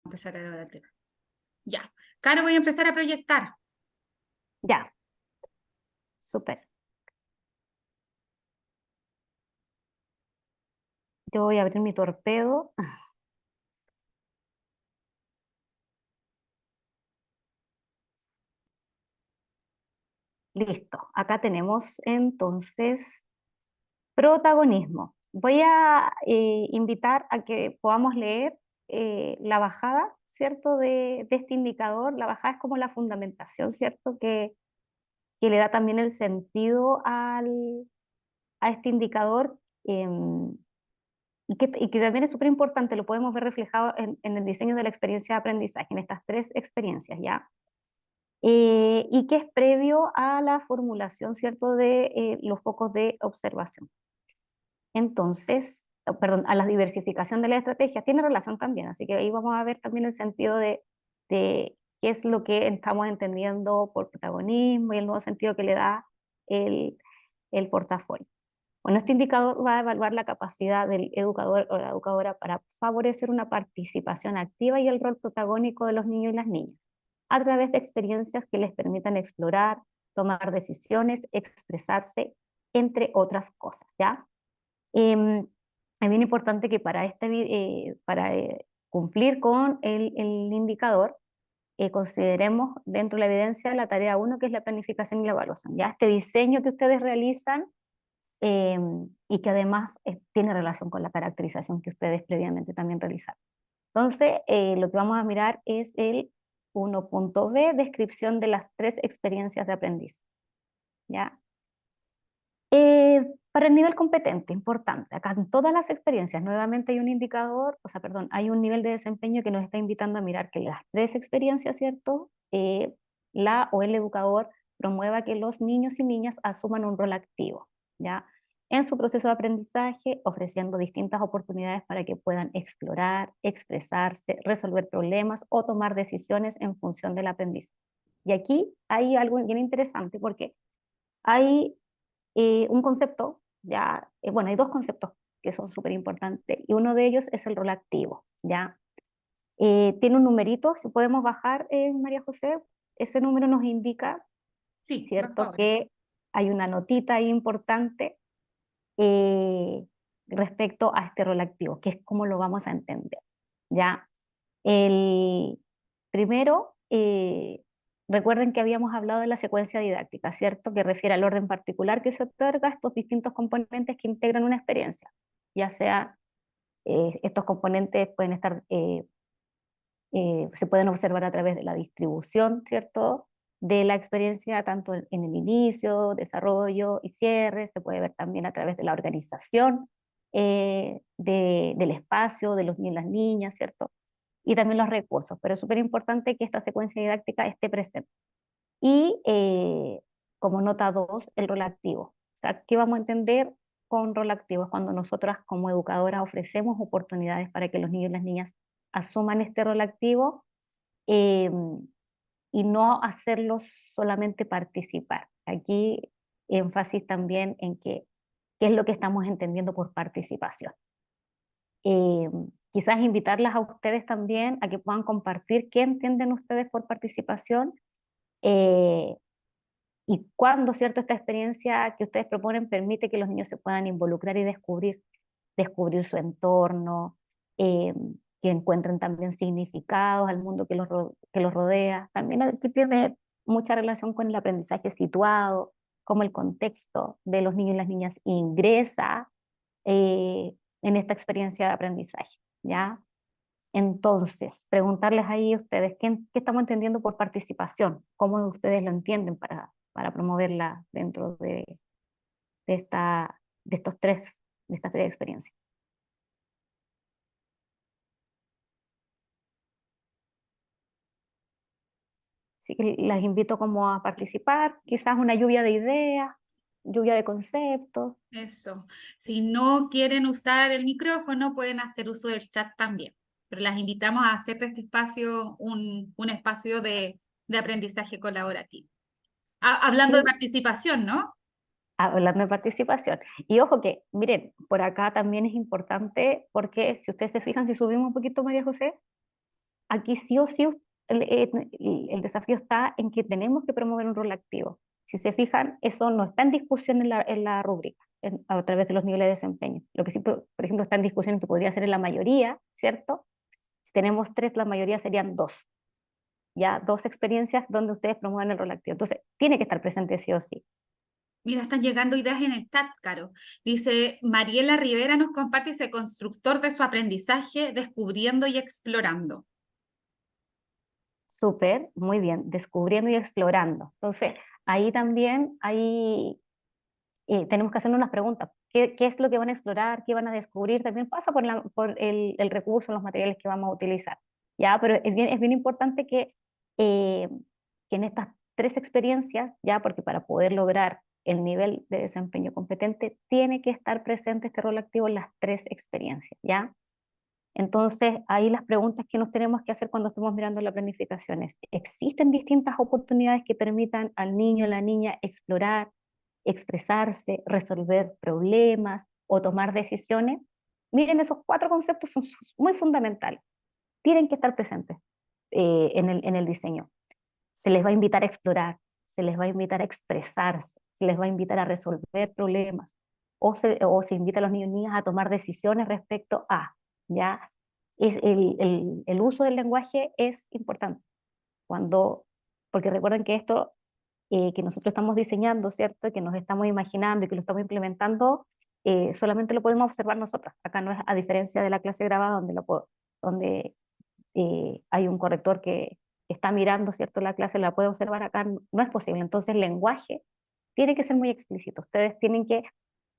Empezar a grabar el tema. Ya. Caro, voy a empezar a proyectar. Ya, súper. Yo voy a abrir mi torpedo. Listo. Acá tenemos entonces protagonismo. Voy a invitar a que podamos leer la bajada, ¿cierto? De este indicador. La bajada es como la fundamentación, ¿cierto? Que le da también el sentido a este indicador. Y que también es súper importante, lo podemos ver reflejado en el diseño de la experiencia de aprendizaje, en estas tres experiencias, ¿ya? Y que es previo a la formulación, ¿cierto?, de los focos de observación. Entonces, perdón, a la diversificación de la estrategia, tiene relación también, así que ahí vamos a ver también el sentido de qué es lo que estamos entendiendo por protagonismo y el nuevo sentido que le da el, el portafolio. Bueno, este indicador va a evaluar la capacidad del educador o la educadora para favorecer una participación activa y el rol protagónico de los niños y las niñas, a través de experiencias que les permitan explorar, tomar decisiones, expresarse, entre otras cosas, ¿ya? Es bien importante que para cumplir con el indicador, consideremos dentro de la evidencia la tarea 1, que es la planificación y la evaluación. Ya este diseño que ustedes realizan eh, y que además tiene relación con la caracterización que ustedes previamente también realizaron. Entonces, lo que vamos a mirar es el 1.b, descripción de las tres experiencias de aprendizaje. ¿Ya? Para el nivel competente, importante, acá en todas las experiencias, nuevamente hay un indicador, o sea, perdón, hay un nivel de desempeño que nos está invitando a mirar que las tres experiencias, ¿cierto? La o el educador promueva que los niños y niñas asuman un rol activo, ¿ya? En su proceso de aprendizaje, ofreciendo distintas oportunidades para que puedan explorar, expresarse, resolver problemas o tomar decisiones en función del aprendizaje. Y aquí hay algo bien interesante porque hay un concepto, ya, bueno, hay dos conceptos que son súper importantes y uno de ellos es el rol activo, ¿ya? Tiene un numerito, si podemos bajar, María José, ese número nos indica, Sí, bajo ¿cierto?, ahora. que hay una notita ahí importante eh, respecto a este rol activo, que es cómo lo vamos a entender, ¿ya? El primero, recuerden que habíamos hablado de la secuencia didáctica, ¿cierto? Que refiere al orden particular que se otorga a estos distintos componentes que integran una experiencia, ya sea estos componentes pueden estar, se pueden observar a través de la distribución, ¿cierto? De la experiencia, tanto en el inicio, desarrollo y cierre, se puede ver también a través de la organización del espacio, de los niños y las niñas, ¿cierto? Y también los recursos, pero es súper importante que esta secuencia didáctica esté presente. Y como nota 2, el rol activo. O sea, ¿qué vamos a entender con rol activo? Es cuando nosotras como educadoras ofrecemos oportunidades para que los niños y las niñas asuman este rol activo eh, y no hacerlos solamente participar. Aquí énfasis también en qué es lo que estamos entendiendo por participación. Eh, Quizás invitarlas a ustedes también a que puedan compartir qué entienden ustedes por participación eh, y cuándo, ¿cierto?, esta experiencia que ustedes proponen permite que los niños se puedan involucrar y descubrir su entorno, que encuentren también significados al mundo que los rodea. También aquí tiene mucha relación con el aprendizaje situado, cómo el contexto de los niños y las niñas ingresa en esta experiencia de aprendizaje, ¿ya? Entonces, preguntarles ahí a ustedes, ¿qué estamos entendiendo por participación? ¿Cómo ustedes lo entienden para promoverla dentro de, esta, de estas tres experiencias? Así que las invito como a participar, quizás una lluvia de ideas, lluvia de conceptos. Eso. Si no quieren usar el micrófono, pueden hacer uso del chat también. Pero las invitamos a hacer de este espacio un espacio de aprendizaje colaborativo. Hablando de Sí, participación, ¿no? hablando de participación. Y ojo que, miren, por acá también es importante porque si ustedes se fijan, si subimos un poquito, María José, aquí sí o sí el desafío está en que tenemos que promover un rol activo. Si se fijan, eso no está en discusión en la rúbrica, a través de los niveles de desempeño. Lo que sí, por ejemplo, está en discusión que podría ser en la mayoría, ¿cierto? Si tenemos 3, la mayoría serían 2. Ya 2 experiencias donde ustedes promuevan el rol activo. Entonces, tiene que estar presente sí o sí. Mira, están llegando ideas en el chat, Caro. Dice, Mariela Rivera nos comparte ese constructor de su aprendizaje, descubriendo y explorando. Súper, muy bien, descubriendo y explorando. Entonces, ahí también tenemos que hacernos unas preguntas. ¿Qué es lo que van a explorar? ¿Qué van a descubrir? También pasa por el recurso, los materiales que vamos a utilizar. ¿Ya? Pero es bien importante que en estas 3 experiencias, ya, porque para poder lograr el nivel de desempeño competente, tiene que estar presente este rol activo en las 3 experiencias, ¿ya? Entonces, ahí las preguntas que nos tenemos que hacer cuando estamos mirando la planificación es, ¿existen distintas oportunidades que permitan al niño o la niña explorar, expresarse, resolver problemas o tomar decisiones? Miren, esos 4 conceptos son muy fundamentales. Tienen que estar presentes en el diseño. Se les va a invitar a explorar, se les va a invitar a expresarse, se les va a invitar a resolver problemas, o se invita a los niños y niñas a tomar decisiones respecto a, ¿ya? El uso del lenguaje es importante, porque recuerden que esto que nosotros estamos diseñando, ¿cierto? Que nos estamos imaginando y que lo estamos implementando, solamente lo podemos observar nosotros. Acá no es a diferencia de la clase grabada donde hay un corrector que está mirando, ¿cierto? La clase la puede observar acá, no es posible. Entonces el lenguaje tiene que ser muy explícito. Ustedes tienen que,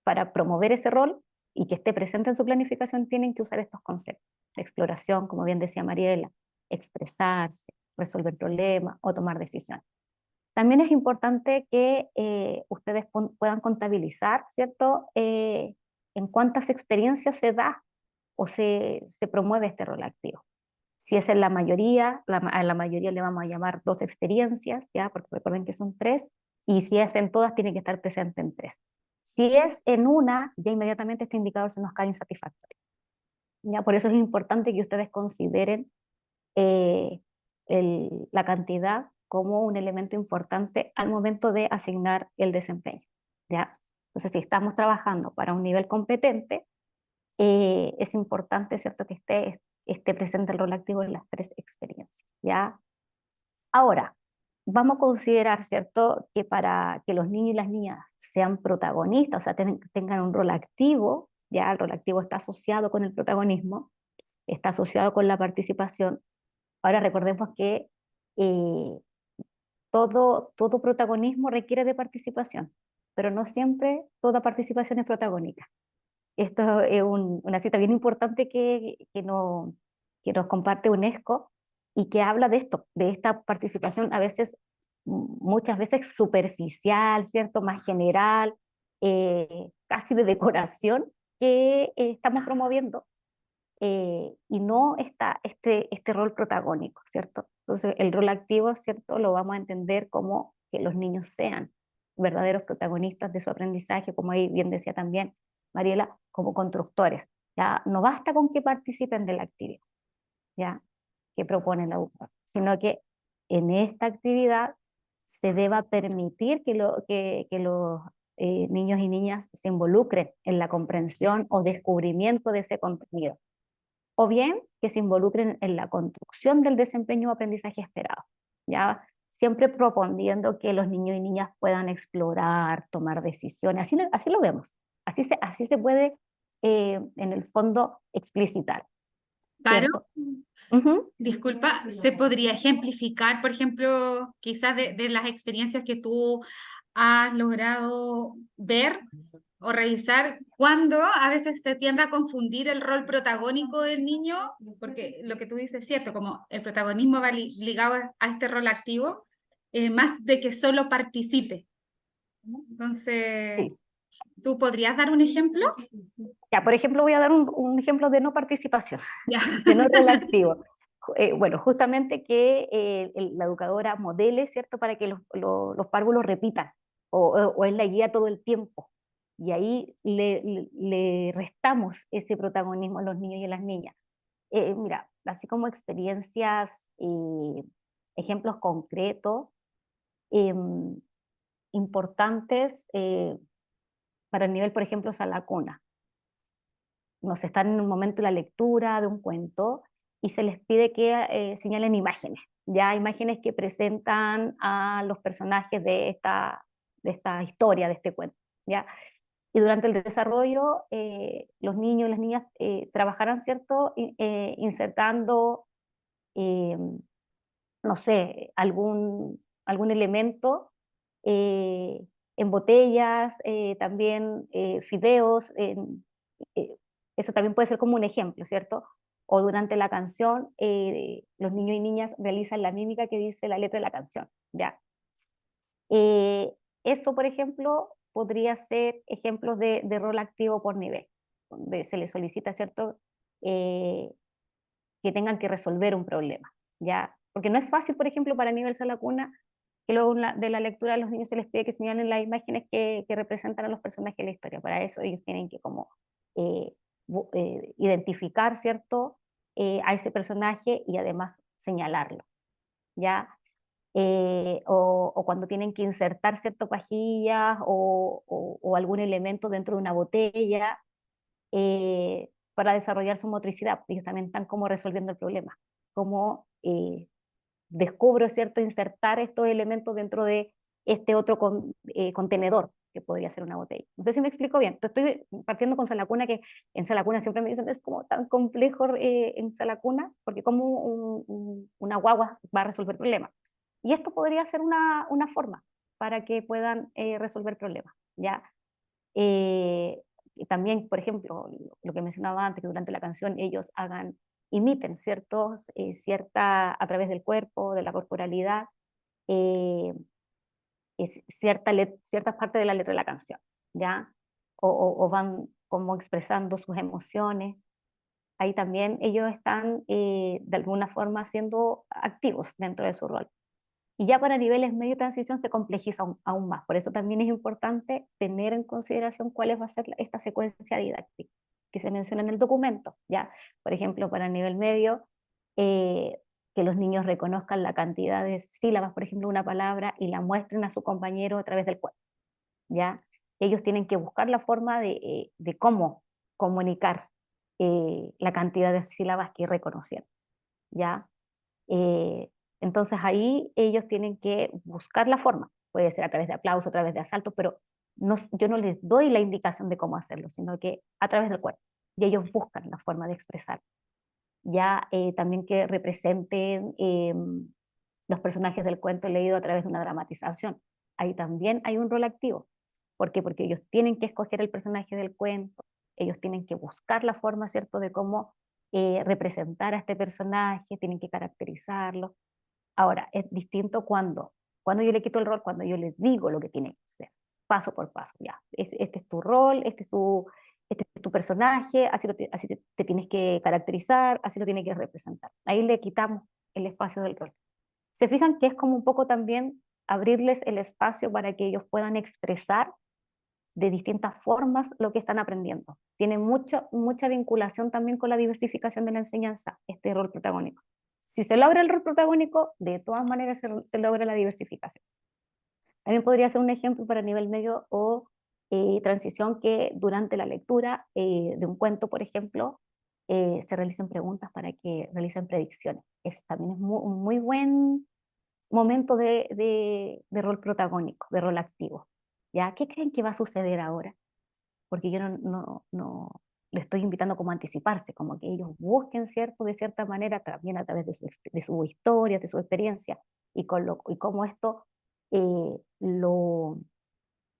para promover ese rol y que esté presente en su planificación, tienen que usar estos conceptos. Exploración, como bien decía Mariela, expresarse, resolver problemas o tomar decisiones. También es importante que ustedes puedan contabilizar, ¿cierto? En cuántas experiencias se da o se promueve este rol activo. Si es en la mayoría, a la mayoría le vamos a llamar 2 experiencias, ¿ya? Porque recuerden que son 3, y si es en todas, tiene que estar presente en 3. Si es en una, ya inmediatamente este indicador se nos cae insatisfactorio. ¿Ya? Por eso es importante que ustedes consideren eh, la cantidad como un elemento importante al momento de asignar el desempeño. ¿Ya? Entonces, si estamos trabajando para un nivel competente, es importante, ¿cierto?, que esté presente el rol activo en las 3 experiencias, ¿ya? Ahora, vamos a considerar, ¿cierto?, que para que los niños y las niñas sean protagonistas, o sea, tengan un rol activo, ya el rol activo está asociado con el protagonismo, está asociado con la participación. Ahora recordemos que eh, todo protagonismo requiere de participación, pero no siempre toda participación es protagónica. Esto es una cita bien importante que nos comparte UNESCO y que habla de esto, de esta participación a veces, muchas veces superficial, ¿cierto? Más general, casi de decoración que estamos promoviendo y no está este rol protagónico, ¿cierto? Entonces el rol activo, ¿cierto? Lo vamos a entender como que los niños sean verdaderos protagonistas de su aprendizaje, como ahí bien decía también Mariela, como constructores. Ya no basta con que participen de la actividad, ya que propone la UCA, sino que en esta actividad se deba permitir que los niños y niñas se involucren en la comprensión o descubrimiento de ese contenido, o bien que se involucren en la construcción del desempeño o aprendizaje esperado, ya siempre proponiendo que los niños y niñas puedan explorar, tomar decisiones, así lo vemos, así se puede en el fondo explicitar, Caro, ¿cierto? Ujú. disculpa, ¿se podría ejemplificar, por ejemplo, quizás de las experiencias que tú has logrado ver o revisar cuando a veces se tiende a confundir el rol protagónico del niño? Porque lo que tú dices es cierto, como el protagonismo va ligado a este rol activo, más de que solo participe. Entonces, Sí. ¿tú podrías dar un ejemplo? Ya, por ejemplo, voy a dar un ejemplo de no participación, Ya. de no rol activo. Bueno, justamente que la educadora modele, ¿cierto?, para que los párvulos repitan, o es la guía todo el tiempo. Y ahí le restamos ese protagonismo a los niños y a las niñas. Mira, así como experiencias, ejemplos concretos, em, importantes para el nivel, por ejemplo, sala cuna. Nos están en un momento de la lectura de un cuento y se les pide que señalen imágenes, ya imágenes que presentan a los personajes de esta historia, de este cuento, ¿ya? Y durante el desarrollo, los niños y las niñas trabajarán, ¿cierto? Insertando, eh, no sé, algún elemento eh, en botellas, también fideos, eh, eso también puede ser como un ejemplo, ¿cierto? O durante la canción, los niños y niñas realizan la mímica que dice la letra de la canción, ¿ya? Eh, Eso, por ejemplo, podría ser ejemplos de rol activo por nivel, donde se les solicita, ¿cierto? Eh, que tengan que resolver un problema, ¿ya? Porque no es fácil, por ejemplo, para nivel sala cuna, que luego de la lectura a los niños se les pide que señalen las imágenes que representan a los personajes de la historia. Para eso ellos tienen que como eh, identificar, ¿cierto? A ese personaje y además señalarlo, ¿ya? O cuando tienen que insertar ciertas pajillas o algún elemento dentro de una botella para desarrollar su motricidad. Ellos también están como resolviendo el problema, como descubro, ¿cierto?, insertar estos elementos dentro de este otro contenedor, que podría ser una botella. No sé si me explico bien. Estoy partiendo con Salacuna, que en Salacuna siempre me dicen es como tan complejo en Salacuna, porque como una guagua va a resolver problemas. Y esto podría ser una forma para que puedan resolver problemas, ¿ya? Y también, por ejemplo, lo que mencionaba antes, que durante la canción ellos imiten a través del cuerpo, de la corporalidad, eh, ciertas partes de la letra de la canción, ¿ya? O van como expresando sus emociones. Ahí también ellos están de alguna forma siendo activos dentro de su rol. Y ya para niveles medio de transición se complejiza aún más. Por eso también es importante tener en consideración cuál va a ser esta secuencia didáctica que se menciona en el documento. Ya, por ejemplo, para nivel medio, eh, que los niños reconozcan la cantidad de sílabas, por ejemplo, una palabra, y la muestren a su compañero a través del cuerpo. ¿Ya? Ellos tienen que buscar la forma de cómo comunicar la cantidad de sílabas que reconocieron. ¿Ya? Eh, entonces ahí ellos tienen que buscar la forma, puede ser a través de aplauso, a través de asalto, pero yo no les doy la indicación de cómo hacerlo, sino que a través del cuerpo. Y ellos buscan la forma de expresar. Ya también que representen los personajes del cuento leído a través de una dramatización. Ahí también hay un rol activo. ¿Por qué? Porque ellos tienen que escoger el personaje del cuento, ellos tienen que buscar la forma, ¿cierto?, de cómo representar a este personaje, tienen que caracterizarlo. Ahora, es distinto cuando yo le quito el rol, cuando yo les digo lo que tiene que hacer, paso por paso, ya. Este es tu rol, este es tu personaje, así te tienes que caracterizar, así lo tienes que representar. Ahí le quitamos el espacio del rol. Se fijan que es como un poco también abrirles el espacio para que ellos puedan expresar de distintas formas lo que están aprendiendo. Tiene mucha vinculación también con la diversificación de la enseñanza, este rol protagónico. Si se logra el rol protagónico, de todas maneras se logra la diversificación. También podría ser un ejemplo para nivel medio o transición que durante la lectura de un cuento, por ejemplo, se realicen preguntas para que realicen predicciones. Ese también es un muy buen momento de rol protagónico, de rol activo. ¿Ya? ¿Qué creen que va a suceder ahora? Porque yo no le estoy invitando como a anticiparse, como que ellos busquen, ¿cierto?, de cierta manera, también a través de su historia, de su experiencia, y cómo esto eh, lo,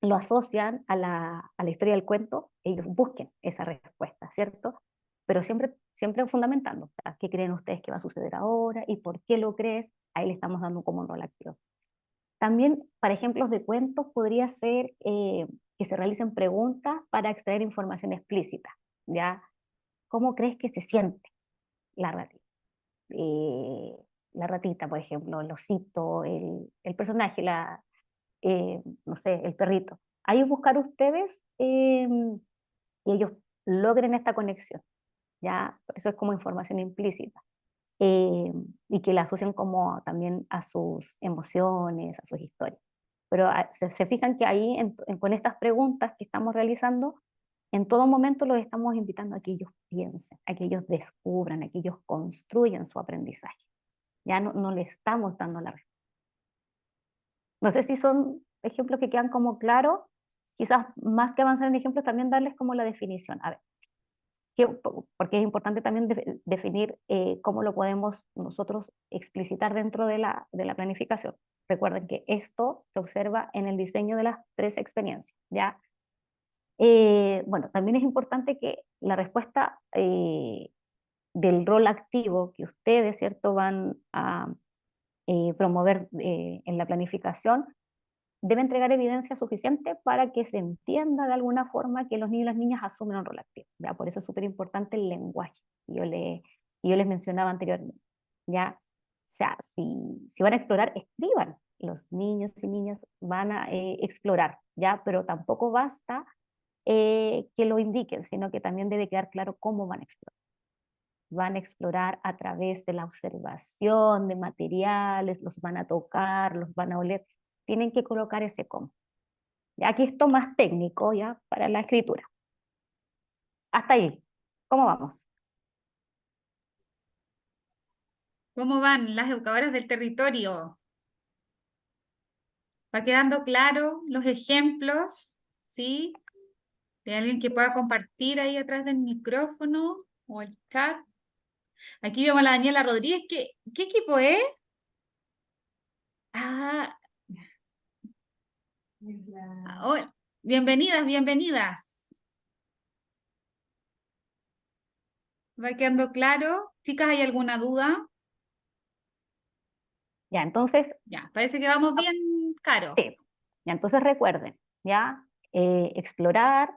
lo asocian a la historia del cuento, ellos busquen esa respuesta, ¿cierto? Pero siempre fundamentando, o sea, ¿qué creen ustedes que va a suceder ahora y por qué lo crees? Ahí le estamos dando como un rol activo. También, para ejemplos de cuentos, podría ser que se realicen preguntas para extraer información explícita, ¿ya? ¿Cómo crees que se siente la ratita? Eh, la ratita, por ejemplo, el osito, el personaje, no sé, el perrito. Ahí buscar ustedes y ellos logren esta conexión, ¿ya? Eso es como información implícita. y que la asocian como también a sus emociones, a sus historias. Pero se fijan que ahí, con estas preguntas que estamos realizando, en todo momento los estamos invitando a que ellos piensen, a que ellos descubran, a que ellos construyan su aprendizaje. Ya no le estamos dando la respuesta. No sé si son ejemplos que quedan como claros, quizás más que avanzar en ejemplos, también darles como la definición. A ver, porque es importante también definir cómo lo podemos nosotros explicitar dentro de la planificación. Recuerden que esto se observa en el diseño de las 3 experiencias, ¿ya? Bueno, también es importante que la respuesta del rol activo que ustedes, ¿cierto?, van a promover en la planificación, debe entregar evidencia suficiente para que se entienda de alguna forma que los niños y las niñas asumen un rol activo. ¿Ya? Por eso es súper importante el lenguaje que yo les mencionaba anteriormente. ¿Ya? O sea, si van a explorar, escriban. Los niños y niñas van a explorar, ¿ya? Pero tampoco basta que lo indiquen, sino que también debe quedar claro cómo van a explorar. Van a explorar a través de la observación de materiales, los van a tocar, los van a oler. Tienen que colocar ese cómo. Ya aquí esto más técnico ya para la escritura. Hasta ahí. ¿Cómo vamos? ¿Cómo van las educadoras del territorio? ¿Va quedando claro los ejemplos? ¿Sí? ¿De alguien que pueda compartir ahí atrás del micrófono o el chat? Aquí vemos a la Daniela Rodríguez. ¿Qué equipo es? Ah, oh, bienvenidas, bienvenidas. ¿Va quedando claro? Chicas, ¿hay alguna duda? Ya, entonces, Ya, parece que vamos bien, Caro. sí. Ya, entonces recuerden, ya, explorar,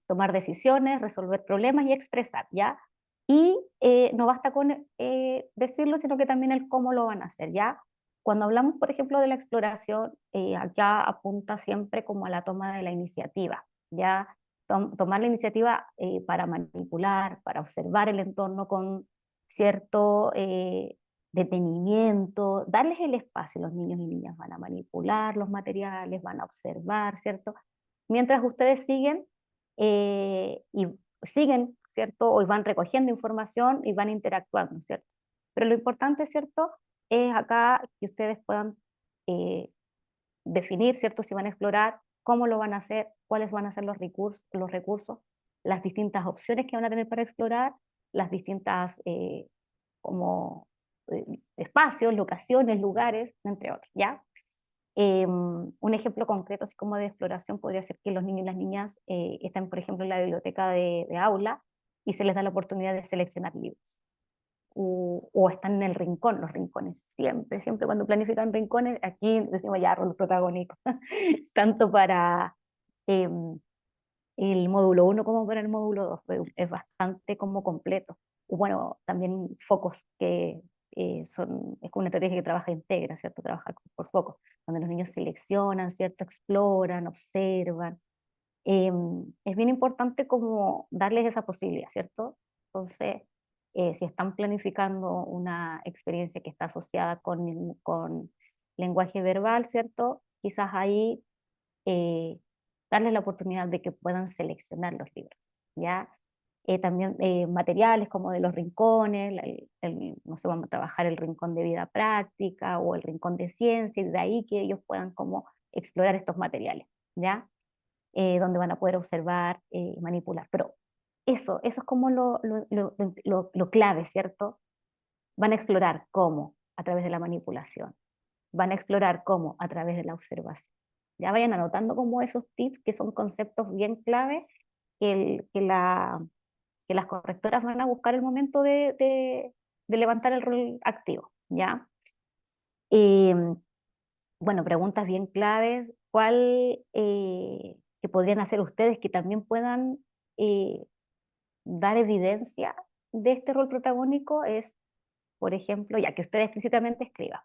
tomar decisiones, resolver problemas y expresar, ya. Y no basta con decirlo, sino que también el cómo lo van a hacer, ya. Cuando hablamos, por ejemplo, de la exploración, acá apunta siempre como a la toma de la iniciativa, ya. Tomar la iniciativa para manipular, para observar el entorno con cierto detenimiento, darles el espacio. Los niños y niñas van a manipular los materiales, van a observar, ¿cierto? Mientras ustedes y siguen, ¿cierto? O van recogiendo información y van interactuando, ¿cierto? Pero lo importante, ¿cierto? Es acá que ustedes puedan eh, definir, ¿cierto? Si van a explorar, cómo lo van a hacer, cuáles van a ser los recursos, las distintas opciones que van a tener para explorar, las distintas como espacios, locaciones, lugares, entre otros, ¿ya? Un ejemplo concreto, así como de exploración, podría ser que los niños y las niñas están, por ejemplo, en la biblioteca de aula y se les da la oportunidad de seleccionar libros. O están en el rincón, los rincones, siempre cuando planifican rincones, aquí decimos ya rol protagónico, tanto para eh, el módulo 1 como para el módulo 2, es bastante como completo. Bueno, también focos que es como una estrategia que trabaja integra, ¿cierto? Trabaja por focos, donde los niños seleccionan, ¿cierto? Exploran, observan. Es bien importante como darles esa posibilidad, ¿cierto? Entonces, si están planificando una experiencia que está asociada con lenguaje verbal, ¿cierto? Quizás ahí eh, darles la oportunidad de que puedan seleccionar los libros, ¿ya? También materiales como de los rincones, no sé, vamos a trabajar el rincón de vida práctica o el rincón de ciencia, y de ahí que ellos puedan como explorar estos materiales, ¿ya? Donde van a poder observar y manipular. Pero eso es como lo clave, ¿cierto? Van a explorar cómo, a través de la manipulación. Van a explorar cómo, a través de la observación. Ya vayan anotando como esos tips que son conceptos bien clave que las correctoras van a buscar el momento de levantar el rol activo, ¿ya? Eh, bueno, preguntas bien claves. ¿Cuál que podrían hacer ustedes que también puedan eh, dar evidencia de este rol protagónico? Es, por ejemplo, ya que ustedes explícitamente escriban.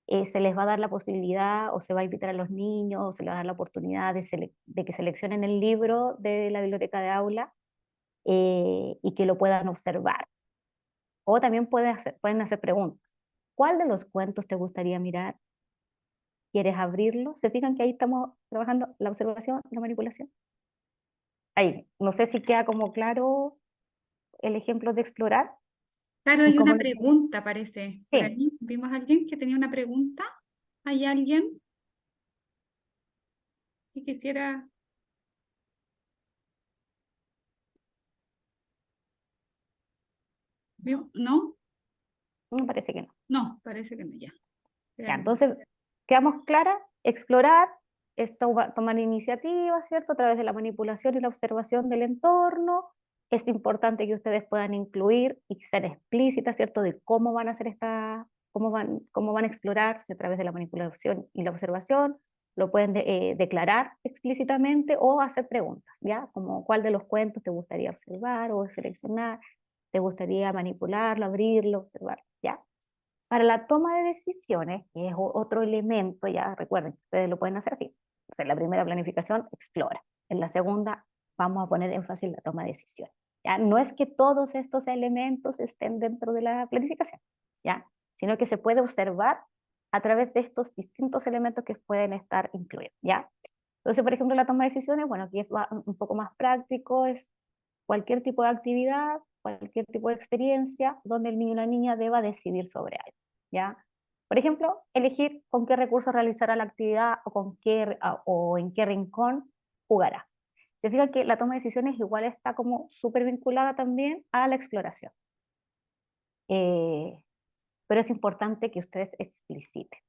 Se les va a dar la posibilidad o se va a invitar a los niños o se les va a dar la oportunidad de que seleccionen el libro de la biblioteca de aula y que lo puedan observar. O también pueden hacer preguntas. ¿Cuál de los cuentos te gustaría mirar? ¿Quieres abrirlo? ¿Se fijan que ahí estamos trabajando la observación y la manipulación? Ahí, no sé si queda como claro el ejemplo de explorar Claro, y hay cómo una lo... pregunta, parece. Por Sí, ahí vimos a alguien que tenía una pregunta. ¿Hay alguien que quisiera? ¿No? me parece que no. No, parece que no, ya. Ya, Veamos. entonces, quedamos claras, explorar, es tomar iniciativa, ¿cierto? A través de la manipulación y la observación del entorno. Es importante que ustedes puedan incluir y ser explícitas, ¿cierto? De cómo van a hacer cómo van a explorarse a través de la manipulación y la observación. Lo pueden declarar explícitamente o hacer preguntas, ¿ya? Como cuál de los cuentos te gustaría observar o seleccionar, te gustaría manipularlo, abrirlo, observar, ¿ya? Para la toma de decisiones, que es otro elemento, ya recuerden, ustedes lo pueden hacer así. O sea, en la primera planificación, explora. En la segunda, vamos a poner énfasis en la toma de decisiones. ¿Ya? No es que todos estos elementos estén dentro de la planificación, ¿ya? Sino que se puede observar a través de estos distintos elementos que pueden estar incluidos, ¿ya? Entonces, por ejemplo, la toma de decisiones, bueno, aquí es un poco más práctico, es cualquier tipo de actividad, cualquier tipo de experiencia donde el niño o la niña deba decidir sobre algo, ¿ya? Por ejemplo, elegir con qué recursos realizará la actividad o, o en qué rincón jugará. Se fija que la toma de decisiones igual está como súper vinculada también a la exploración. Eh, pero es importante que ustedes expliciten.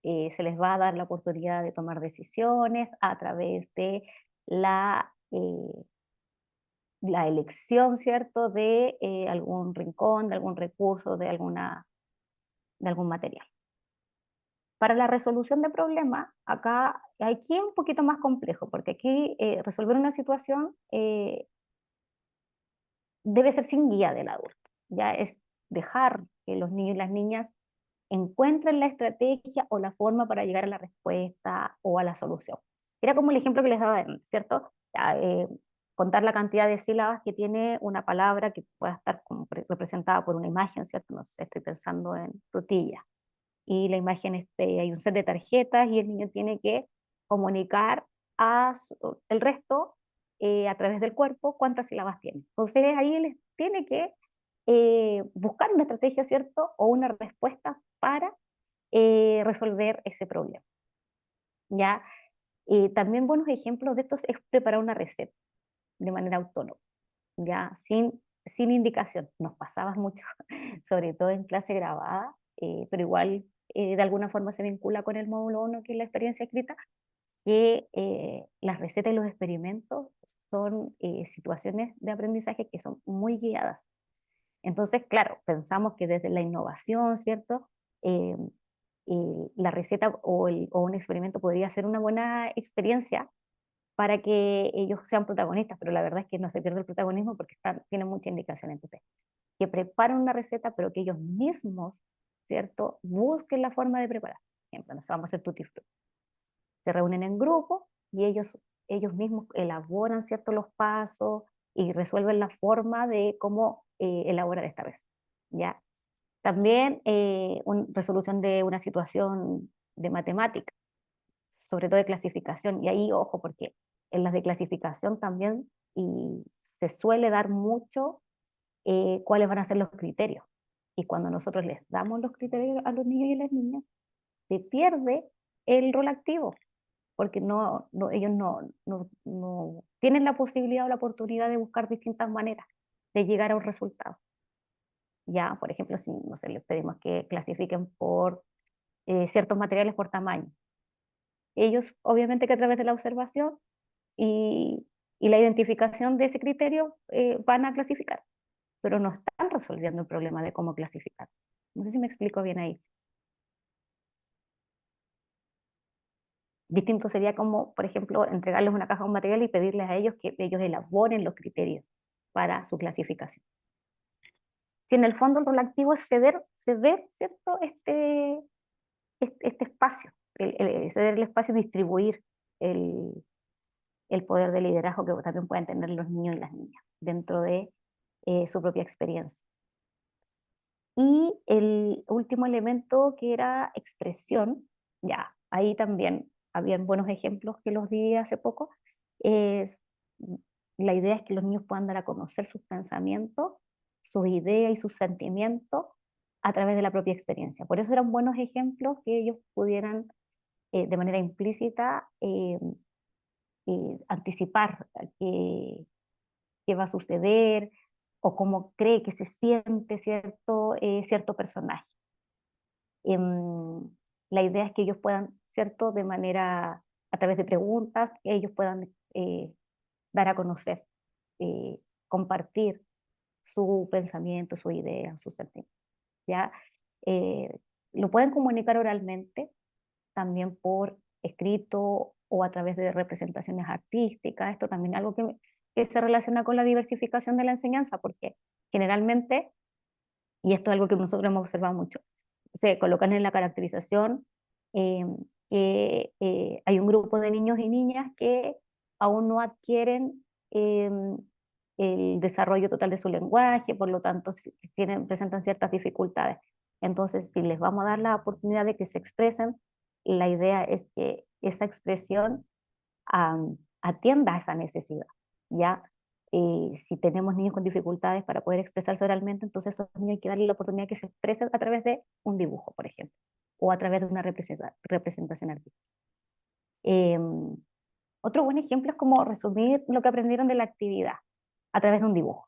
Se les va a dar la oportunidad de tomar decisiones a través de la elección, ¿cierto?, de algún rincón, de algún recurso, de algún material. Para la resolución de problemas, aquí es un poquito más complejo, porque aquí resolver una situación debe ser sin guía del adulto. Ya es dejar que los niños y las niñas encuentren la estrategia o la forma para llegar a la respuesta o a la solución. Era como el ejemplo que les daba, ¿cierto? Ya, contar la cantidad de sílabas que tiene una palabra que pueda estar como representada por una imagen, ¿cierto? No sé, estoy pensando en frutilla. Y la imagen, hay un set de tarjetas y el niño tiene que comunicar el resto a través del cuerpo cuántas sílabas tiene. Entonces ahí él tiene que buscar una estrategia, ¿cierto? O una respuesta para resolver ese problema. ¿Ya? También buenos ejemplos de estos es preparar una receta de manera autónoma, ¿ya? Sin indicación. Nos pasaba mucho, sobre todo en clase grabada, pero igual de alguna forma se vincula con el módulo 1, que es la experiencia escrita, que las recetas y los experimentos son situaciones de aprendizaje que son muy guiadas. Entonces, claro, pensamos que desde la innovación, ¿cierto? Eh, la receta o un experimento podría ser una buena experiencia para que ellos sean protagonistas, pero la verdad es que no se pierde el protagonismo porque tienen mucha indicación. Entonces, que preparen una receta, pero que ellos mismos, ¿cierto? Busquen la forma de preparar. Por ejemplo, nos vamos a hacer tutti frutti. Se reúnen en grupo y ellos mismos elaboran, ¿cierto? Los pasos y resuelven la forma de cómo elaborar esta receta, ¿ya? También resolución de una situación de matemática, sobre todo de clasificación. Y ahí, ojo, porque en las de clasificación también se suele dar mucho cuáles van a ser los criterios. Y cuando nosotros les damos los criterios a los niños y a las niñas, se pierde el rol activo, porque ellos no tienen la posibilidad o la oportunidad de buscar distintas maneras de llegar a un resultado. Ya, por ejemplo, si no sé, les pedimos que clasifiquen por ciertos materiales por tamaño. Ellos, obviamente que a través de la observación y, y la identificación de ese criterio van a clasificar, pero no están resolviendo el problema de cómo clasificar. No sé si me explico bien ahí. Distinto sería como, por ejemplo, entregarles una caja de un material y pedirles a ellos que ellos elaboren los criterios para su clasificación. Si en el fondo el rol activo es ceder ¿cierto? Este espacio, ceder el espacio y distribuir el, el poder de liderazgo que también pueden tener los niños y las niñas dentro de su propia experiencia. Y el último elemento que era expresión, ya, ahí también habían buenos ejemplos que los di hace poco, es, la idea es que los niños puedan dar a conocer sus pensamientos, sus ideas y sus sentimientos a través de la propia experiencia. Por eso eran buenos ejemplos que ellos pudieran de manera implícita anticipar qué va a suceder o cómo cree que se siente cierto personaje. Em, la idea es que ellos puedan, ¿cierto? De manera, a través de preguntas, que ellos puedan dar a conocer, compartir su pensamiento, su idea, su sentimiento, ¿ya? Eh, lo pueden comunicar oralmente, también por escrito o a través de representaciones artísticas. Esto también es algo que se relaciona con la diversificación de la enseñanza, porque generalmente, y esto es algo que nosotros hemos observado mucho, se colocan en la caracterización eh, que hay un grupo de niños y niñas que aún no adquieren eh, el desarrollo total de su lenguaje, por lo tanto presentan ciertas dificultades. Entonces, si les vamos a dar la oportunidad de que se expresen, la idea es que esa expresión atienda a esa necesidad, ¿ya? Si tenemos niños con dificultades para poder expresarse oralmente, entonces a esos niños hay que darle la oportunidad que se expresen a través de un dibujo, por ejemplo, o a través de una representación artística. Eh, Otro buen ejemplo es como resumir lo que aprendieron de la actividad a través de un dibujo.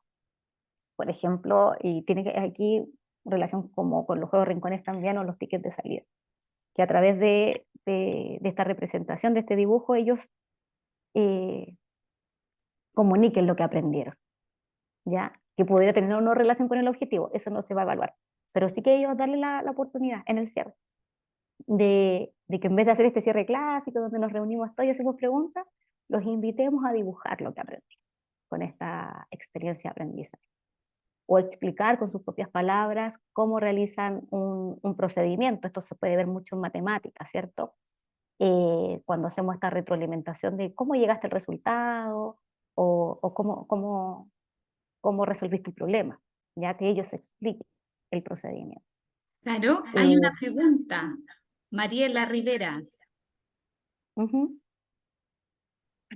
Por ejemplo, y tiene que aquí relación como con los juegos rincones también o los tickets de salida, que a través de esta representación, de este dibujo, ellos eh, comuniquen lo que aprendieron, ¿ya? Que pudiera tener o no relación con el objetivo, eso no se va a evaluar. Pero sí que ellos darle la oportunidad en el cierre, de que en vez de hacer este cierre clásico, donde nos reunimos todos y hacemos preguntas, los invitemos a dibujar lo que aprendieron con esta experiencia de aprendizaje. O explicar con sus propias palabras cómo realizan un procedimiento. Esto se puede ver mucho en matemáticas, ¿cierto? Cuando hacemos esta retroalimentación de cómo llegaste al resultado o cómo resolviste el problema, ya que ellos expliquen el procedimiento. Claro, hay una Eh, pregunta. Mariela Rivera. Ujú,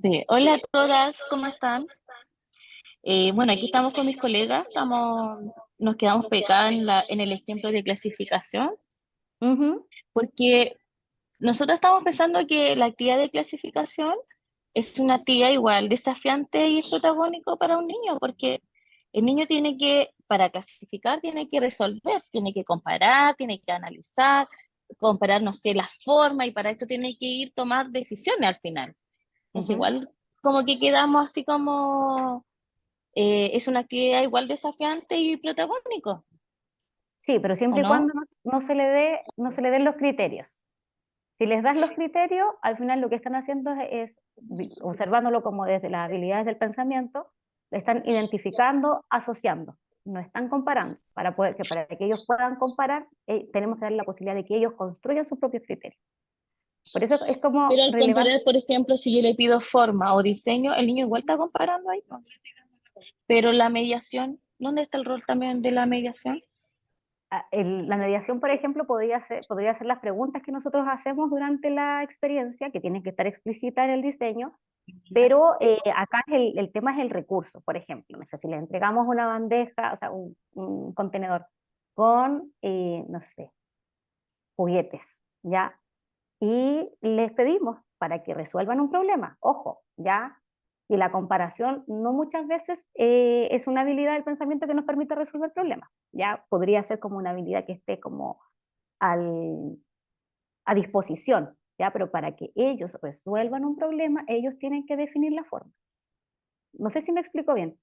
Sí. Hola a todas, ¿cómo están? Bueno, aquí estamos con mis colegas, nos quedamos pegadas en el ejemplo de clasificación, ujú. porque nosotros estamos pensando que la actividad de clasificación es una actividad igual desafiante y protagónico para un niño, porque el niño tiene que, para clasificar, tiene que resolver, tiene que comparar, tiene que analizar, comparar, no sé, la forma, y para eso tiene que ir tomar decisiones al final. Entonces, Ujú. igual como que quedamos así como, es una actividad igual desafiante y protagónico, Sí, pero ¿o siempre y no? cuando no se le den los criterios. Si les das los criterios, al final lo que están haciendo observándolo como desde las habilidades del pensamiento, le están identificando, asociando, no están comparando. Para que ellos puedan comparar, tenemos que darle la posibilidad de que ellos construyan sus propios criterios. Por eso es como Pero al relevante. comparar, por ejemplo, si yo le pido forma o diseño, el niño igual está comparando ahí, ¿no? Pero la mediación, ¿dónde está el rol también de la mediación? La mediación, por ejemplo, podría ser las preguntas que nosotros hacemos durante la experiencia, que tienen que estar explícitas en el diseño, pero acá el tema es el recurso, por ejemplo. No sé, si le entregamos una bandeja, o sea, un contenedor con, no sé, juguetes, ¿ya? Y les pedimos para que resuelvan un problema. Ojo, ¿ya? Y la comparación no muchas veces es una habilidad del pensamiento que nos permite resolver problemas. Ya podría ser como una habilidad que esté como al, a disposición, ¿ya? Pero para que ellos resuelvan un problema, ellos tienen que definir la forma. No sé si me explico bien,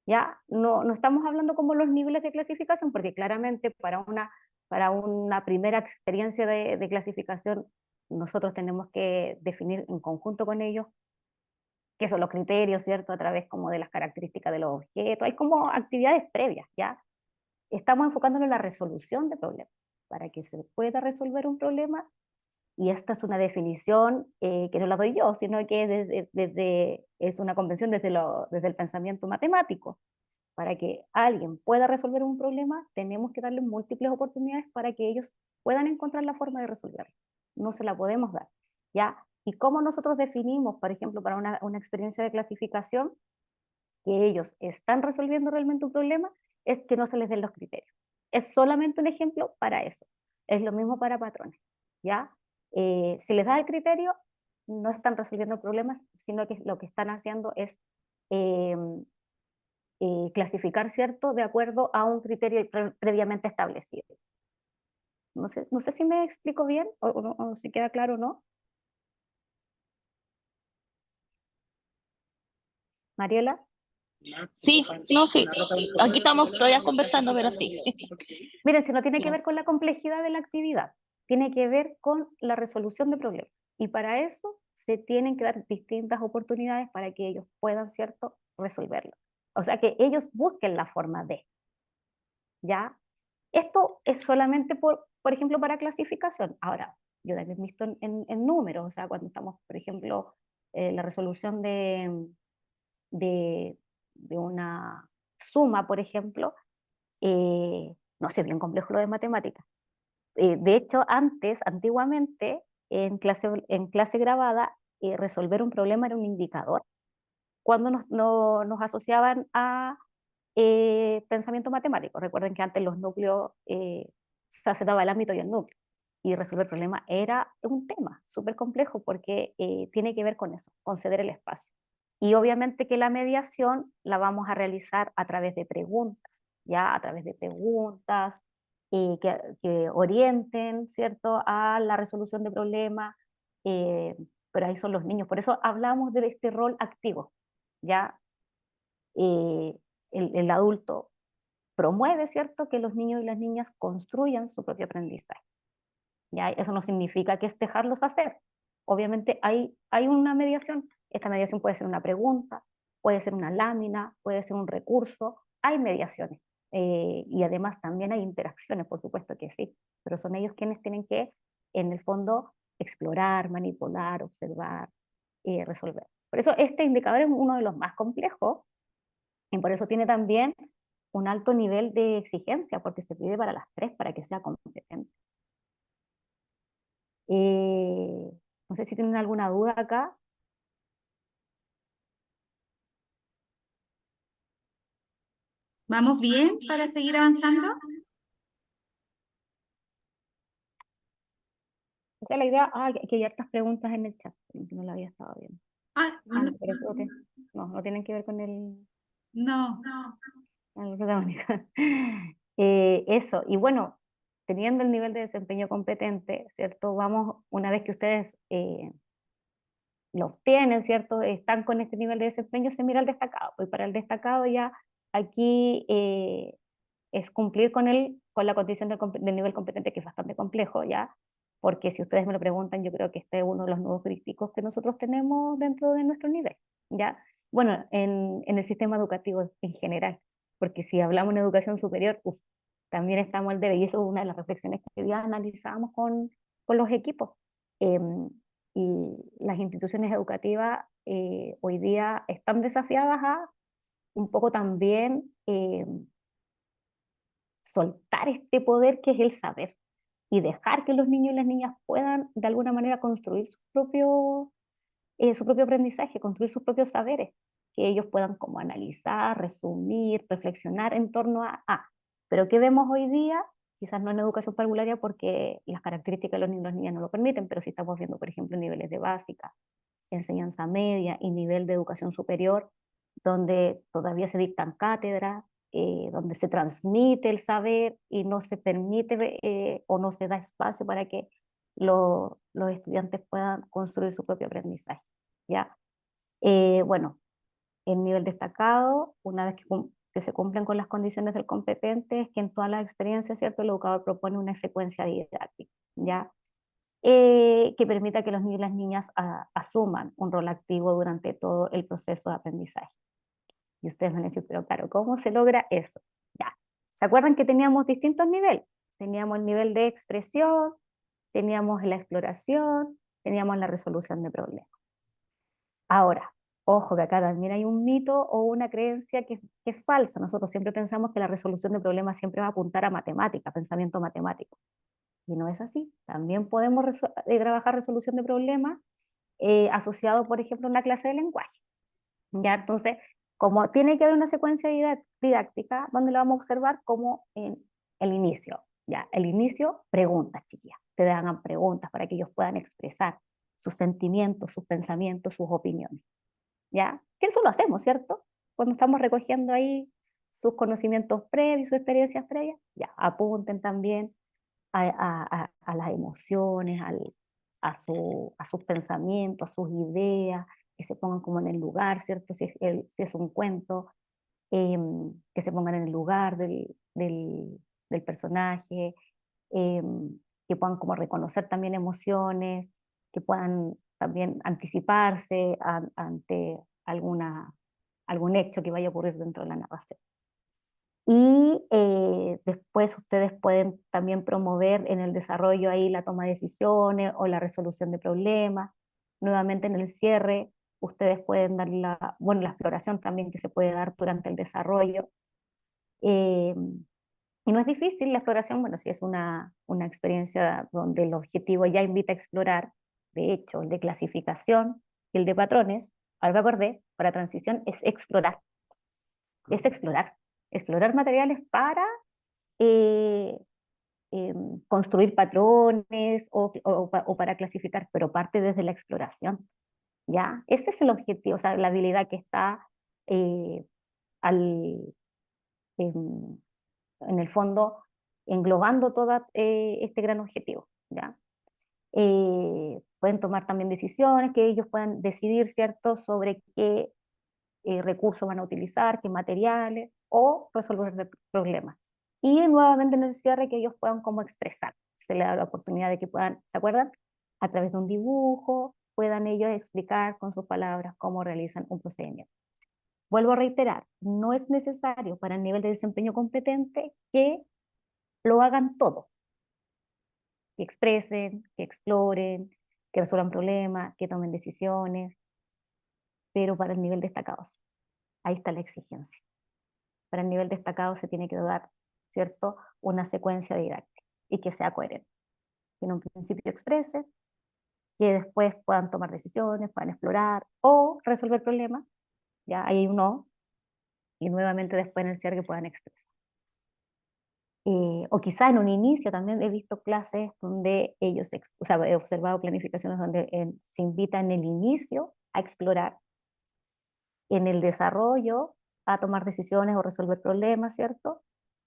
¿ya? No estamos hablando como los niveles de clasificación, porque claramente para una primera experiencia de clasificación, nosotros tenemos que definir en conjunto con ellos qué son los criterios, ¿cierto? A través como de las características de los objetos. Hay como actividades previas, ¿ya? Estamos enfocándonos en la resolución de problemas. Para que se pueda resolver un problema, y esta es una definición que no la doy yo, sino que es una convención desde el pensamiento matemático. Para que alguien pueda resolver un problema, tenemos que darles múltiples oportunidades para que ellos puedan encontrar la forma de resolverlo. No se la podemos dar, ¿ya? ¿Y cómo nosotros definimos, por ejemplo, para una experiencia de clasificación, que ellos están resolviendo realmente un problema? Es que no se les den los criterios. Es solamente un ejemplo para eso. Es lo mismo para patrones, ¿ya? Si les da el criterio, no están resolviendo problemas, sino que lo que están haciendo es eh, clasificar, ¿cierto?, de acuerdo a un criterio previamente establecido. No sé si me explico bien o si queda claro o no. Mariela. Sí, no, sí. Aquí estamos todavía conversando, pero sí. Miren, si no tiene que ver con la complejidad de la actividad, tiene que ver con la resolución de problemas. Y para eso se tienen que dar distintas oportunidades para que ellos puedan, ¿cierto?, resolverlo. O sea, que ellos busquen la forma de, ¿ya? Esto es solamente, por ejemplo, para clasificación. Ahora, yo también he visto en números, o sea, cuando estamos, por ejemplo, la resolución de, de una suma, por ejemplo, no sé, bien complejo lo de matemáticas. De hecho, antiguamente, en clase grabada, resolver un problema era un indicador. Cuando nos asociaban a pensamiento matemático. Recuerden que antes los núcleos, se daba el ámbito y el núcleo. Y resolver problemas era un tema súper complejo porque tiene que ver con eso, con ceder el espacio. Y obviamente que la mediación la vamos a realizar a través de preguntas, ¿ya? A través de preguntas que orienten, ¿cierto?, a la resolución de problemas, eh, pero ahí son los niños. Por eso hablamos de este rol activo, ¿ya? Eh, el adulto promueve, ¿cierto?, que los niños y las niñas construyan su propio aprendizaje. ¿Ya? Eso no significa que es dejarlos hacer. Obviamente hay una mediación. Esta mediación puede ser una pregunta, puede ser una lámina, puede ser un recurso. Hay mediaciones. Y además también hay interacciones, por supuesto que sí, pero son ellos quienes tienen que, en el fondo, explorar, manipular, observar, resolver. Por eso este indicador es uno de los más complejos y por eso tiene también un alto nivel de exigencia, porque se pide para las tres para que sea competente. No sé si tienen alguna duda acá. ¿Vamos bien para seguir avanzando? O sea, la idea, que hay hartas preguntas en el chat, que no la había estado viendo. No, Pero no tienen que ver con no. el protagónico. Eso, y bueno, teniendo el nivel de desempeño competente, ¿cierto? Vamos, una vez que ustedes lo obtienen, ¿cierto? Están con este nivel de desempeño, se mira el destacado. Y para el destacado ya aquí es cumplir con la condición del nivel competente, que es bastante complejo, ¿ya? Porque si ustedes me lo preguntan, yo creo que este es uno de los nuevos críticos que nosotros tenemos dentro de nuestro nivel, ¿ya? Bueno, en el sistema educativo en general, porque si hablamos de educación superior, también estamos al debe, y eso es una de las reflexiones que ya analizábamos con los equipos. Y las instituciones educativas hoy día están desafiadas a un poco también soltar este poder que es el saber y dejar que los niños y las niñas puedan de alguna manera construir su propio aprendizaje, construir sus propios saberes, que ellos puedan como analizar, resumir, reflexionar en torno a. Pero ¿qué vemos hoy día? Quizás no en educación parvularia porque las características de los niños y las niñas no lo permiten, pero sí estamos viendo, por ejemplo, niveles de básica, enseñanza media y nivel de educación superior, donde todavía se dictan cátedras, donde se transmite el saber y no se permite o no se da espacio para que los estudiantes puedan construir su propio aprendizaje. ¿Ya? Bueno, el nivel destacado, una vez que se cumplen con las condiciones del competente, es que en todas las experiencias, ¿cierto?, el educador propone una secuencia didáctica, ¿ya? Que permita que los niños y las niñas asuman un rol activo durante todo el proceso de aprendizaje. Y ustedes van a decir, pero claro, ¿cómo se logra eso? Ya. ¿Se acuerdan que teníamos distintos niveles? Teníamos el nivel de expresión, teníamos la exploración, teníamos la resolución de problemas. Ahora, Ojo, que acá también hay un mito o una creencia que es falsa. Nosotros siempre pensamos que la resolución de problemas siempre va a apuntar a matemática, pensamiento matemático. Y no es así. También podemos trabajar resolución de problemas asociado, por ejemplo, a una clase de lenguaje. ¿Ya? Entonces, como tiene que haber una secuencia didáctica, donde la vamos a observar como en el inicio. ¿Ya? El inicio, preguntas, chiquillas. Te hagan preguntas para que ellos puedan expresar sus sentimientos, sus pensamientos, sus opiniones. ¿Ya? Que eso lo hacemos, ¿cierto? Cuando estamos recogiendo ahí sus conocimientos previos, sus experiencias previas, ya, apunten también a las emociones, a sus pensamientos, a sus ideas, que se pongan como en el lugar, ¿cierto? Si es un cuento, que se pongan en el lugar del personaje, que puedan como reconocer también emociones, que puedan también anticiparse ante algún hecho que vaya a ocurrir dentro de la narración. Y después ustedes pueden también promover en el desarrollo ahí la toma de decisiones o la resolución de problemas. Nuevamente en el cierre, ustedes pueden dar la exploración también que se puede dar durante el desarrollo. Eh, y no es difícil la exploración, bueno, si es una experiencia donde el objetivo ya invita a explorar, de hecho, el de clasificación y el de patrones, ahora me acordé, para transición es explorar materiales para eh, eh, construir patrones o para clasificar, pero parte desde la exploración, ¿ya? Ese es el objetivo, o sea, la habilidad que está eh, al, em, en el fondo englobando todo este gran objetivo, ¿ya? Pueden tomar también decisiones, que ellos puedan decidir, ¿cierto?, sobre qué recursos van a utilizar, qué materiales, o resolver problemas. Y nuevamente en el cierre que ellos puedan como expresar. Se les da la oportunidad de que puedan, ¿se acuerdan? A través de un dibujo, puedan ellos explicar con sus palabras cómo realizan un procedimiento. Vuelvo a reiterar, no es necesario para el nivel de desempeño competente que lo hagan todo, que expresen, que exploren, que resuelvan problemas, que tomen decisiones, pero para el nivel destacado, ahí está la exigencia. Para el nivel destacado se tiene que dar, ¿cierto?, una secuencia didáctica y que sea coherente. Que en un principio expresen, que después puedan tomar decisiones, puedan explorar o resolver problemas, ya ahí uno, y nuevamente después en el cierre que puedan expresar. O quizá en un inicio también he visto clases donde ellos, o sea, he observado planificaciones donde se invita en el inicio a explorar, en el desarrollo a tomar decisiones o resolver problemas, ¿cierto?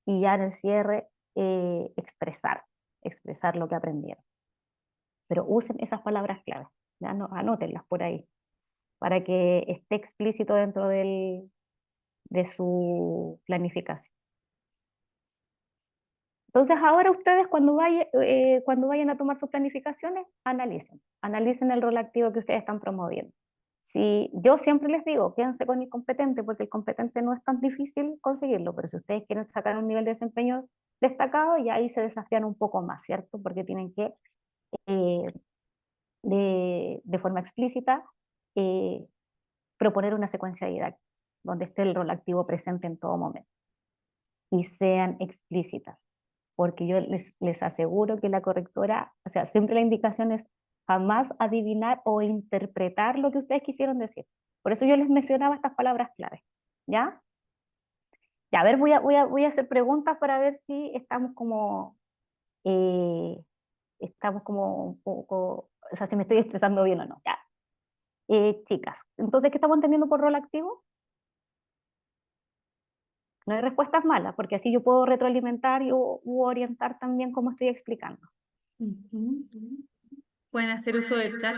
Y ya en el cierre expresar lo que aprendieron. Pero usen esas palabras claves, ya no, anótenlas por ahí, para que esté explícito dentro de su planificación. Entonces ahora ustedes cuando vayan a tomar sus planificaciones, analicen el rol activo que ustedes están promoviendo. Si yo siempre les digo, quédense con el competente, porque el competente no es tan difícil conseguirlo, pero si ustedes quieren sacar un nivel de desempeño destacado, ya ahí se desafían un poco más, ¿cierto? Porque tienen que, eh, de forma explícita, eh, proponer una secuencia didáctica, donde esté el rol activo presente en todo momento. Y sean explícitas, porque yo les aseguro que la correctora, o sea, siempre la indicación es jamás adivinar o interpretar lo que ustedes quisieron decir. Por eso yo les mencionaba estas palabras claves, ¿ya? Ya, a ver, voy a hacer preguntas para ver si eh, estamos como un poco, o sea, si me estoy expresando bien o no, ya. Chicas, entonces, ¿qué estamos entendiendo por rol activo? No hay respuestas malas, porque así yo puedo retroalimentar u orientar también cómo estoy explicando. Ujú. Pueden hacer uso del chat.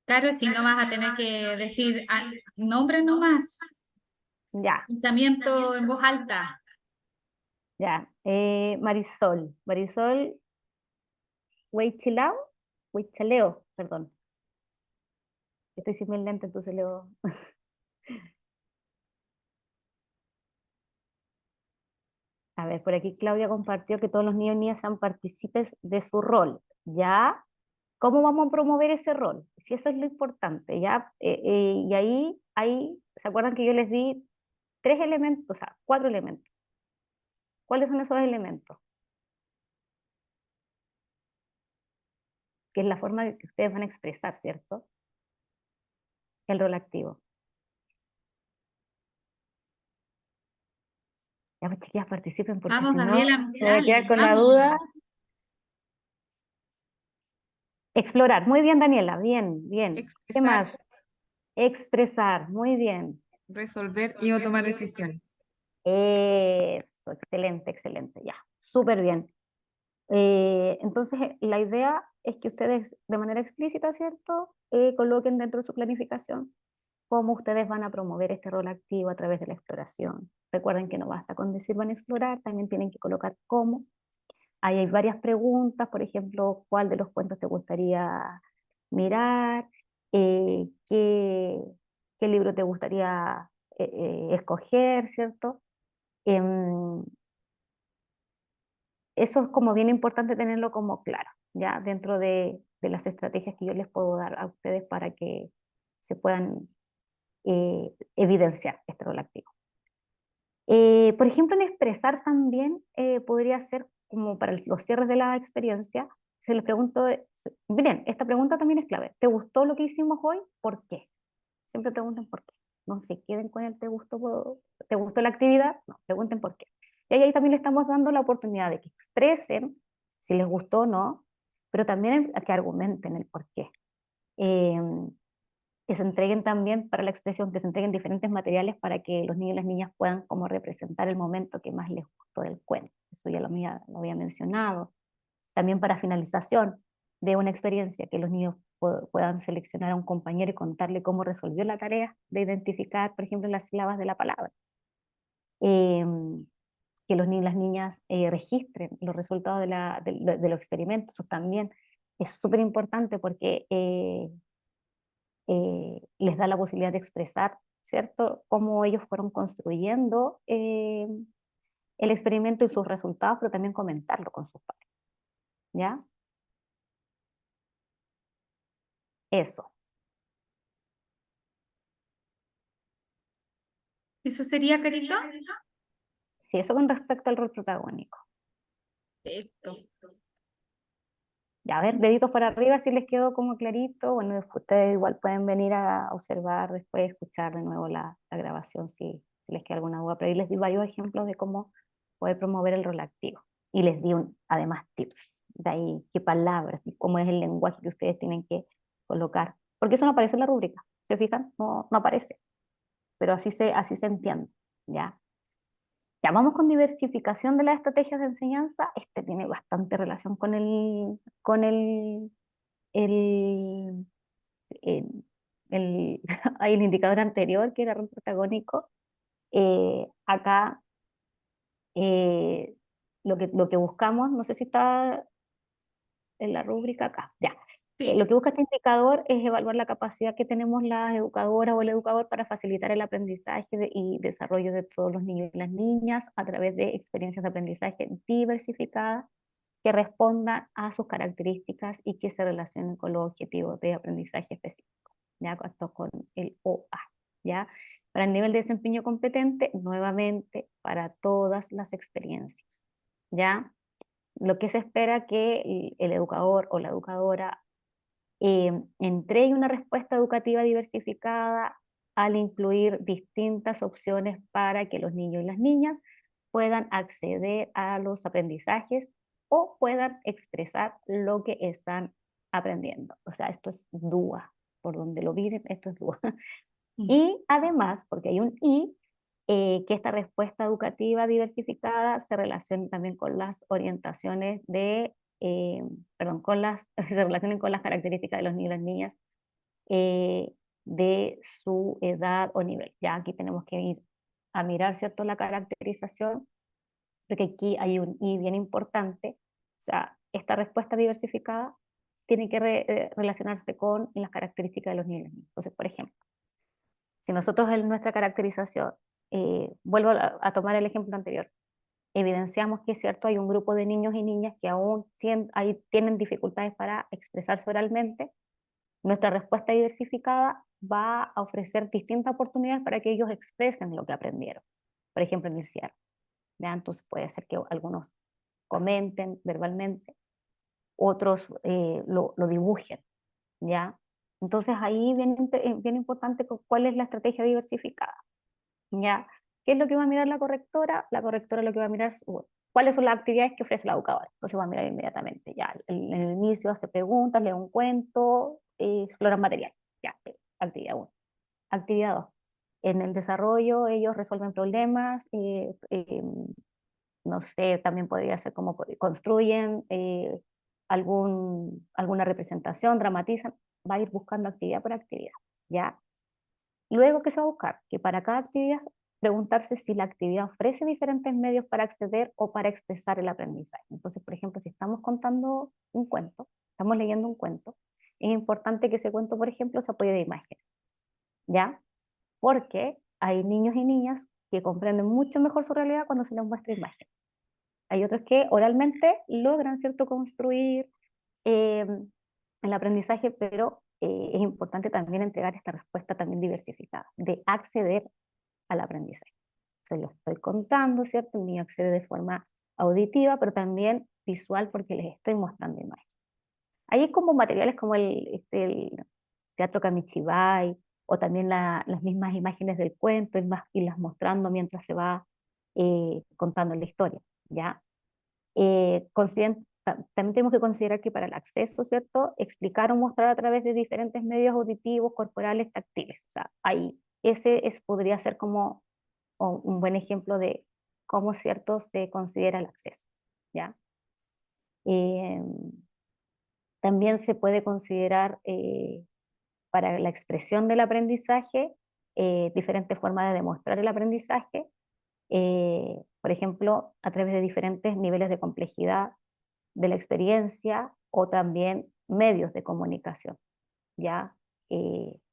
Claro, si no vas a tener que decir nombre nomás, Ya, pensamiento en voz alta. ya. Marisol Huichaleo, perdón. Estoy sin mi lente, entonces leo. A A ver, por aquí Claudia compartió que todos los niños y niñas sean partícipes de su rol. ¿Ya? ¿Cómo vamos a promover ese rol? Si eso es lo importante, ¿ya? Y ahí, ¿se acuerdan que yo les di 3 elementos, o sea, 4 elementos? ¿Cuáles son esos elementos? Que es la forma que ustedes van a expresar, ¿cierto? El rol activo. Ya, pues chiquillas, participen, porque Vamos, si no, Gabriela me voy a Mistral, quedar con la vamos. duda. Explorar, muy bien, Daniela, bien, bien. ¿Qué Expresar, más? Expresar, muy bien. resolver y o tomar decisiones. Eso, excelente, excelente, ya, súper bien. Entonces, la idea es que ustedes de manera explícita, ¿cierto? Coloquen dentro de su planificación cómo ustedes van a promover este rol activo a través de la exploración. Recuerden que no basta con decir van a explorar, también tienen que colocar cómo. Ahí hay varias preguntas, por ejemplo, ¿cuál de los cuentos te gustaría mirar? ¿Qué libro te gustaría escoger, ¿cierto? Em, Eso es como bien importante tenerlo como claro, ya dentro de las estrategias que yo les puedo dar a ustedes para que se puedan evidenciar este rol activo. Por ejemplo, en expresar también podría ser como para los cierres de la experiencia, se les pregunto, miren, esta pregunta también es clave, ¿te gustó lo que hicimos hoy? ¿Por qué? Siempre pregunten por qué. No se queden con el ¿te gustó la actividad? No, pregunten por qué. Y ahí también le estamos dando la oportunidad de que expresen si les gustó o no, pero también a que argumenten el por qué. Eh, que se entreguen también para la expresión, que se entreguen diferentes materiales para que los niños y las niñas puedan como representar el momento que más les gustó del cuento. Eso ya lo había mencionado. También para finalización de una experiencia, que los niños puedan seleccionar a un compañero y contarle cómo resolvió la tarea de identificar, por ejemplo, las sílabas de la palabra. Que los niños y las niñas registren los resultados de los experimentos. Eso también es súper importante porque les da la posibilidad de expresar, ¿cierto?, cómo ellos fueron construyendo el experimento y sus resultados, pero también comentarlo con sus padres, ¿ya? Eso. ¿Eso sería, Carito? Sí, eso con respecto al rol protagónico. Perfecto. Ya, a ver, deditos para arriba si les quedó como clarito. Bueno, ustedes igual pueden venir a observar después, escuchar de nuevo la grabación si les queda alguna duda. Pero ahí les di varios ejemplos de cómo poder promover el rol activo. Y les di además tips de ahí, qué palabras y cómo es el lenguaje que ustedes tienen que colocar. Porque eso no aparece en la rúbrica, ¿se fijan? No, no aparece. Pero así se entiende, ¿ya? Ya vamos con diversificación de las estrategias de enseñanza. Este tiene bastante relación el, el, hay el indicador anterior, que era rol protagónico. Acá lo que buscamos, no sé si está en la rúbrica acá, ya. Lo Sí. que busca este indicador es evaluar la capacidad que tenemos las educadoras o el educador para facilitar el aprendizaje y desarrollo de todos los niños y las niñas a través de experiencias de aprendizaje diversificadas que respondan a sus características y que se relacionen con los objetivos de aprendizaje específicos, ¿ya? Esto con el OA, ¿ya? Para el nivel de desempeño competente, nuevamente, para todas las experiencias, ¿ya? Lo que se espera que el educador o la educadora entregue una respuesta educativa diversificada al incluir distintas opciones para que los niños y las niñas puedan acceder a los aprendizajes o puedan expresar lo que están aprendiendo. O sea, esto es DUA, por donde lo miren, esto es DUA. Y además, porque hay un y, que esta respuesta educativa diversificada se relacione también con las orientaciones perdón, se relacionen con las características de los niños y las niñas eh, de su edad o nivel. Ya aquí tenemos que ir a mirar, ¿cierto?, la caracterización, porque aquí hay un y bien importante. O sea, esta respuesta diversificada tiene que relacionarse con las características de los niños y las niñas. Entonces, por ejemplo, si nosotros en nuestra caracterización, vuelvo a tomar el ejemplo anterior, evidenciamos que es cierto, hay un grupo de niños y niñas que aún ahí tienen dificultades para expresarse oralmente. Nuestra respuesta diversificada va a ofrecer distintas oportunidades para que ellos expresen lo que aprendieron. Por ejemplo, en el cierre. ¿Ya? Entonces puede ser que algunos comenten verbalmente, otros lo dibujen. ¿Ya? Entonces ahí bien importante cuál es la estrategia diversificada. ¿Ya? ¿Qué es lo que va a mirar la correctora? La correctora lo que va a mirar es cuáles son las actividades que ofrece la educadora. Entonces va a mirar inmediatamente. Ya, en el inicio hace preguntas, lee un cuento, explora material. Ya, actividad 1. Actividad 2. En el desarrollo ellos resuelven problemas, no sé, también podría ser como construyen alguna representación, dramatizan, va a ir buscando actividad por actividad, ¿ya? Luego, ¿qué se va a buscar? Que para cada actividad preguntarse si la actividad ofrece diferentes medios para acceder o para expresar el aprendizaje. Entonces, por ejemplo, si estamos contando un cuento, estamos leyendo un cuento, es importante que ese cuento, por ejemplo, se apoye de imágenes, ¿ya? Porque hay niños y niñas que comprenden mucho mejor su realidad cuando se les muestra imágenes. Hay otros que oralmente logran, ¿cierto?, construir el aprendizaje, pero es importante también entregar esta respuesta también diversificada, de acceder al aprendizaje. Se lo estoy contando, ¿cierto? El niño accede de forma auditiva, pero también visual porque les estoy mostrando imágenes. Hay como materiales como el teatro Kamichibai, o también las mismas imágenes del cuento, y las mostrando mientras se va contando la historia, ¿ya? También tenemos que considerar que para el acceso, ¿cierto? Explicar o mostrar a través de diferentes medios auditivos, corporales, táctiles. O sea, ahí podría ser como un buen ejemplo de cómo, ¿cierto?, se considera el acceso, ¿ya? Eh, También se puede considerar para la expresión del aprendizaje diferentes formas de demostrar el aprendizaje, por ejemplo, a través de diferentes niveles de complejidad de la experiencia o también medios de comunicación. ¿Ya?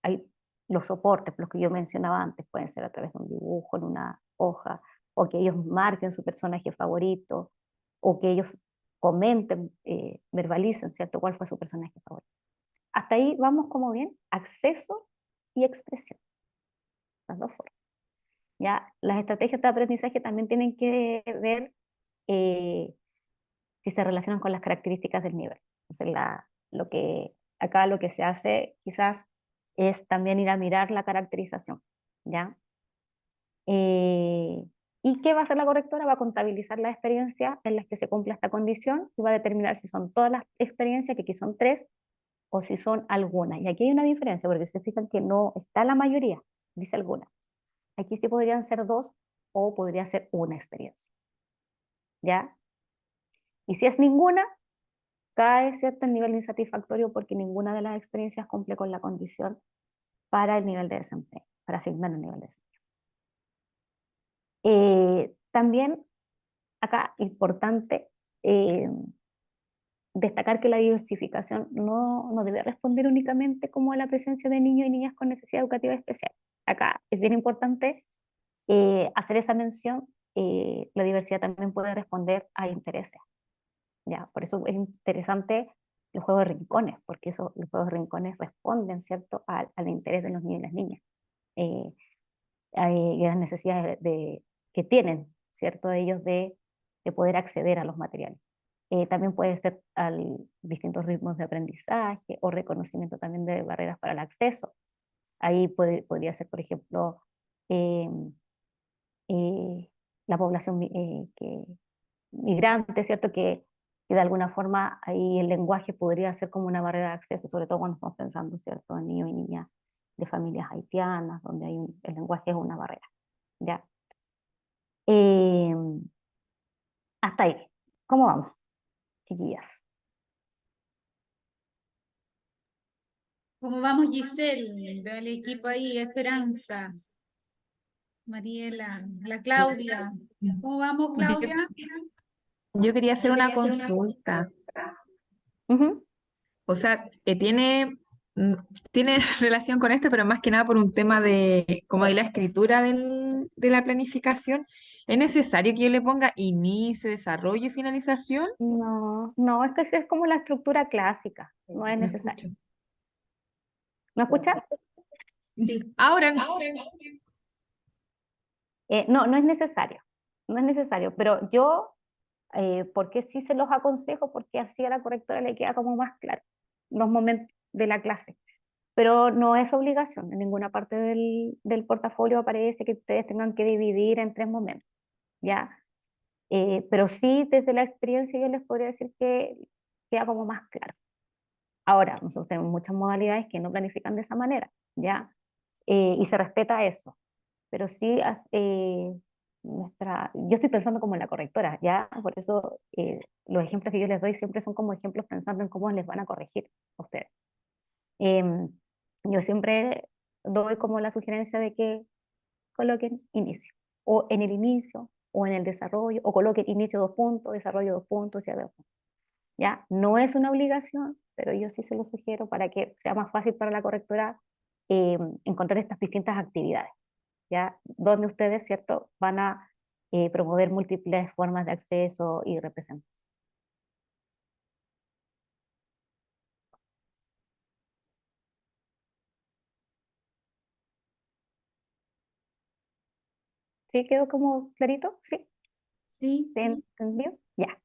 Hay los soportes, los que yo mencionaba antes, pueden ser a través de un dibujo en una hoja, o que ellos marquen su personaje favorito, o que ellos comenten, verbalicen, ¿cierto?, cuál fue su personaje favorito. Hasta ahí vamos como bien, acceso y expresión, las dos formas. ¿Ya? Las estrategias de aprendizaje también tienen que ver si se relacionan con las características del nivel. Entonces, acá lo que se hace quizás es también ir a mirar la caracterización, ¿ya? ¿Y qué va a hacer la correctora? Va a contabilizar las experiencias en las que se cumpla esta condición y va a determinar si son todas las experiencias, que aquí son 3, o si son algunas. Y aquí hay una diferencia, porque se fijan que no está la mayoría, dice algunas. Aquí sí podrían ser 2 o podría ser una experiencia, ¿ya? Y si es ninguna, cae, ¿cierto?, el nivel insatisfactorio porque ninguna de las experiencias cumple con la condición para el nivel de desempeño, para asignar el nivel de desempeño. También acá importante destacar que la diversificación no debe responder únicamente como a la presencia de niños y niñas con necesidad educativa especial. Acá es bien importante hacer esa mención. La diversidad también puede responder a intereses. ¿Ya? Por eso es interesante los juegos de rincones, porque los juegos de rincones responden, ¿cierto?, al interés de los niños y las niñas, y a las necesidades que tienen, ¿cierto?, de ellos de poder acceder a los materiales. También puede ser a distintos ritmos de aprendizaje o reconocimiento también de barreras para el acceso. Ahí podría ser, por ejemplo, eh, la población migrante, ¿cierto?, que de alguna forma ahí el lenguaje podría ser como una barrera de acceso, sobre todo cuando estamos pensando, ¿cierto?, en niños y niñas de familias haitianas, donde el lenguaje es una barrera, ¿ya? Eh, Hasta ahí. ¿Cómo vamos, chiquillas? ¿Cómo vamos, Giselle? Veo el equipo ahí, Esperanza, Mariela, la Claudia. ¿Cómo vamos, Claudia? Yo quería hacer una consulta. Ujú. O sea, tiene mm, tiene relación con esto, pero más que nada por un tema de, como de la escritura de la planificación. ¿Es necesario que yo le ponga inicio, desarrollo y finalización? No, no, es que esa es como la estructura clásica, no es No necesario. escucho. ¿No escucha? Sí. Ahora, No, no es necesario, no es necesario, pero yo, porque sí se los aconsejo, porque así a la correctora le queda como más claro los momentos de la clase, pero no es obligación, en ninguna parte del portafolio aparece que ustedes tengan que dividir en 3 momentos, ¿ya? Pero sí, desde la experiencia yo les podría decir que queda como más claro. Ahora, nosotros tenemos muchas modalidades que no planifican de esa manera, ¿ya? Y se respeta eso, pero sí, yo estoy pensando como en la correctora, ¿ya? Por eso los ejemplos que yo les doy siempre son como ejemplos pensando en cómo les van a corregir a ustedes. Em, yo siempre doy como la sugerencia de que coloquen inicio, o en el inicio, o en el desarrollo, o coloquen inicio 2 puntos, desarrollo 2 puntos, ya 2 puntos. ¿Ya? No es una obligación, pero yo sí se lo sugiero para que sea más fácil para la correctora encontrar estas distintas actividades, ¿ya? Donde ustedes, ¿cierto?, van a promover múltiples formas de acceso y representación. ¿Sí quedó como clarito? ¿Sí? Sí. ¿Se entendió? Ya.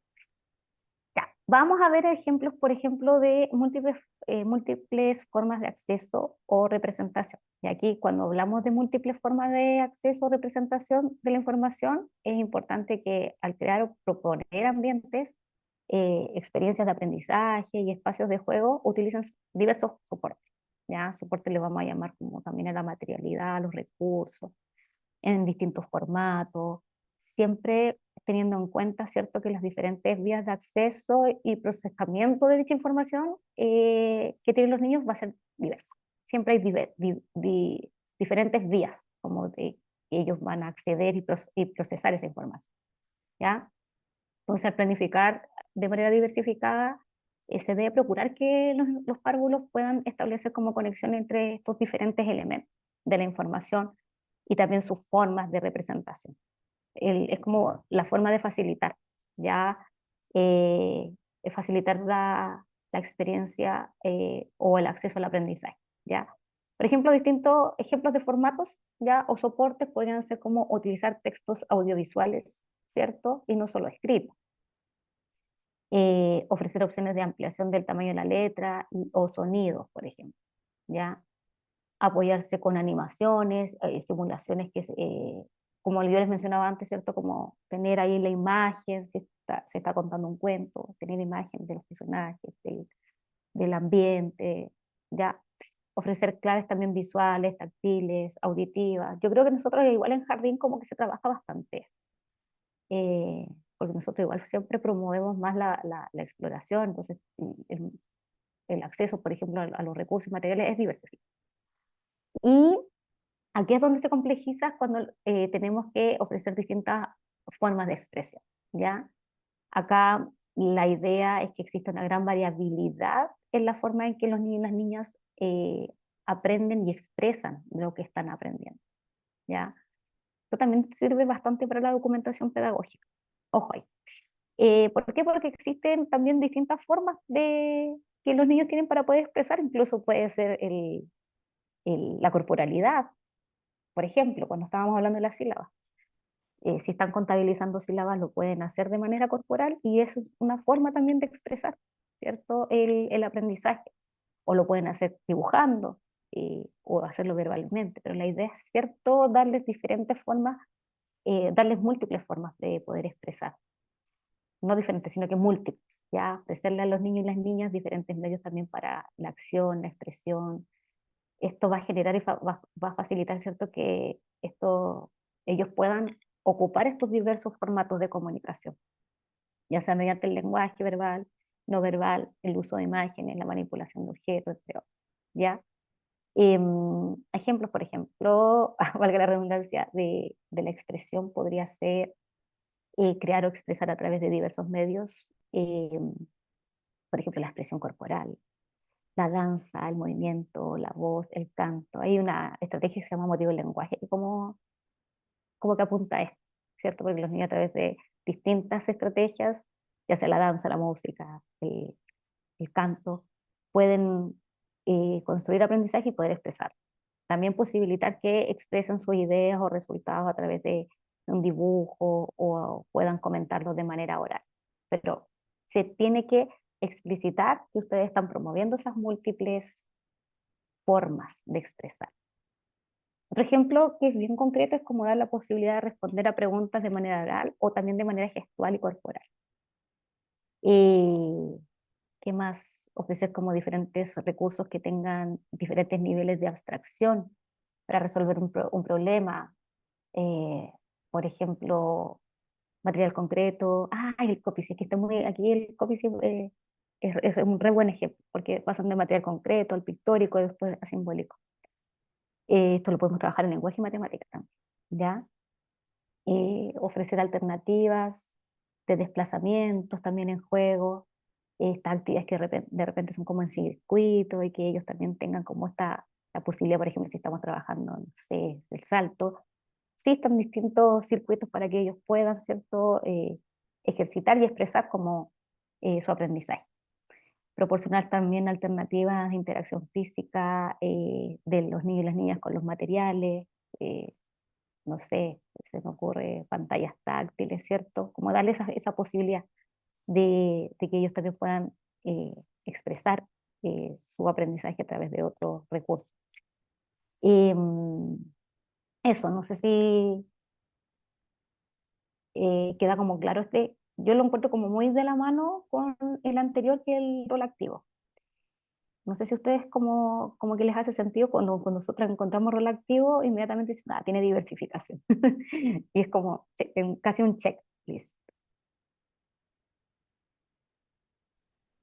Ya, vamos a ver ejemplos, por ejemplo, de múltiples formas de acceso o representación. Y aquí, cuando hablamos de múltiples formas de acceso o representación de la información, es importante que al crear o proponer ambientes, experiencias de aprendizaje y espacios de juego, utilicen diversos soportes. ¿Ya? Soporte le vamos a llamar como también a la materialidad, a los recursos, en distintos formatos, siempre teniendo en cuenta, ¿cierto?, que las diferentes vías de acceso y procesamiento de dicha información que tienen los niños va a ser diverso. Siempre hay diferentes vías como de que ellos van a acceder y procesar esa información, ¿ya? Entonces, al planificar de manera diversificada, se debe procurar que los párvulos puedan establecer como conexión entre estos diferentes elementos de la información y también sus formas de representación. Es como la forma de facilitar, ya eh, facilitar la experiencia o el acceso al aprendizaje, ya. Por ejemplo, distintos ejemplos de formatos, ya, o soportes podrían ser como utilizar textos audiovisuales, ¿cierto? Y no solo escritos. Ofrecer opciones de ampliación del tamaño de la letra o sonidos, por ejemplo, ya. Apoyarse con animaciones, simulaciones como yo les mencionaba antes, ¿cierto? Como tener ahí la imagen, si se está contando un cuento, tener imagen de los personajes, del ambiente, ya. Ofrecer claves también visuales, táctiles, auditivas. Yo creo que nosotros igual en jardín como que se trabaja bastante, porque nosotros igual siempre promovemos más la exploración, entonces el acceso, por ejemplo, a los recursos y materiales es diversificado. Y aquí es donde se complejiza cuando tenemos que ofrecer distintas formas de expresión, ¿ya? Acá la idea es que exista una gran variabilidad en la forma en que los niños y las niñas aprenden y expresan lo que están aprendiendo, ¿ya? Esto también sirve bastante para la documentación pedagógica. Ojo ahí. ¿Por qué? Porque existen también distintas formas que los niños tienen para poder expresar, incluso puede ser la corporalidad. Por ejemplo, cuando estábamos hablando de las sílabas, si están contabilizando sílabas, lo pueden hacer de manera corporal y eso es una forma también de expresar, ¿cierto? El aprendizaje. O lo pueden hacer dibujando o hacerlo verbalmente, pero la idea es, ¿cierto?, darles diferentes formas, darles múltiples formas de poder expresar. No diferentes, sino que múltiples, ¿ya? Ofrecerle a los niños y las niñas diferentes medios también para la acción, la expresión. Esto va a generar y va a facilitar, ¿cierto?, que ellos puedan ocupar estos diversos formatos de comunicación, ya sea mediante el lenguaje verbal, no verbal, el uso de imágenes, la manipulación de objetos, entre otros, ¿ya? Ejemplos, por ejemplo, valga la redundancia, de la expresión podría ser crear o expresar a través de diversos medios, por ejemplo, la expresión corporal, la danza, el movimiento, la voz, el canto. Hay una estrategia que se llama motivo del lenguaje, que como que apunta a esto, ¿cierto? Porque los niños a través de distintas estrategias, ya sea la danza, la música, el canto, pueden construir aprendizaje y poder expresar. También posibilitar que expresen sus ideas o resultados a través de un dibujo o puedan comentarlos de manera oral. Pero se tiene que explicitar que ustedes están promoviendo esas múltiples formas de expresar. Otro ejemplo que es bien concreto es como dar la posibilidad de responder a preguntas de manera oral o también de manera gestual y corporal. ¿Qué más? Ofrecer como diferentes recursos que tengan diferentes niveles de abstracción para resolver un problema. Eh, por ejemplo, material concreto. Ah, el Copice, que está muy, aquí el Copice es un re buen ejemplo, porque pasan de material concreto al pictórico y después a simbólico. Esto lo podemos trabajar en lenguaje y matemática también, ¿ya? Ofrecer alternativas de desplazamientos también en juego, estas actividades que de repente son como en circuito y que ellos también tengan como la posibilidad, por ejemplo, si estamos trabajando, no sé, el salto, existen distintos circuitos para que ellos puedan, ¿cierto?, ejercitar y expresar como su aprendizaje. Proporcionar también alternativas de interacción física de los niños y las niñas con los materiales, no sé, se me ocurre pantallas táctiles, ¿cierto? Como darles esa posibilidad de que ellos también puedan expresar su aprendizaje a través de otros recursos. Eso, no sé si queda como claro yo lo encuentro como muy de la mano con el anterior que el rol activo. No sé si a ustedes como que les hace sentido cuando nosotros encontramos rol activo, inmediatamente dicen, ah, tiene diversificación. Y es como casi un checklist.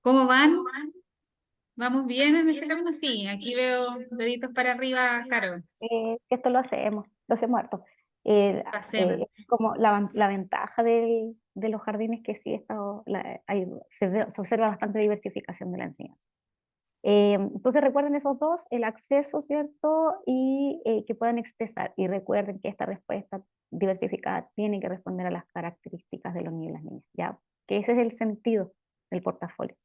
¿Cómo van? ¿Vamos bien en este camino? Sí, aquí veo deditos para arriba, Caro. Si esto lo hacemos harto. Pasemos. Es como la ventaja de los jardines que sí se observa bastante diversificación de la enseñanza. Entonces recuerden esos dos, el acceso, ¿cierto? Y que puedan expresar. Y recuerden que esta respuesta diversificada tiene que responder a las características de los niños y las niñas, ¿ya? Que ese es el sentido del portafolio.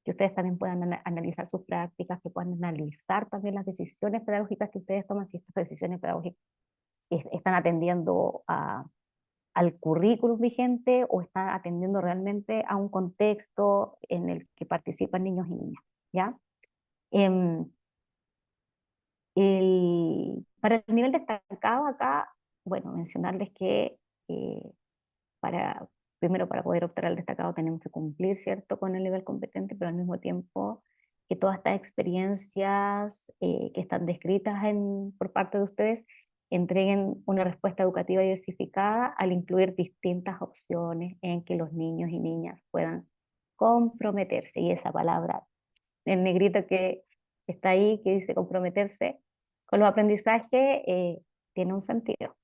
Que ustedes también puedan analizar sus prácticas, que puedan analizar también las decisiones pedagógicas que ustedes toman, si estas decisiones pedagógicas están atendiendo al currículum vigente o están atendiendo realmente a un contexto en el que participan niños y niñas, ¿ya? Em, para el nivel destacado acá, bueno, mencionarles que eh, primero para poder optar al destacado tenemos que cumplir, ¿cierto?, con el nivel competente, pero al mismo tiempo que todas estas experiencias que están descritas por parte de ustedes entreguen una respuesta educativa diversificada al incluir distintas opciones en que los niños y niñas puedan comprometerse. Y esa palabra en negrito que está ahí, que dice comprometerse con los aprendizajes, tiene un sentido.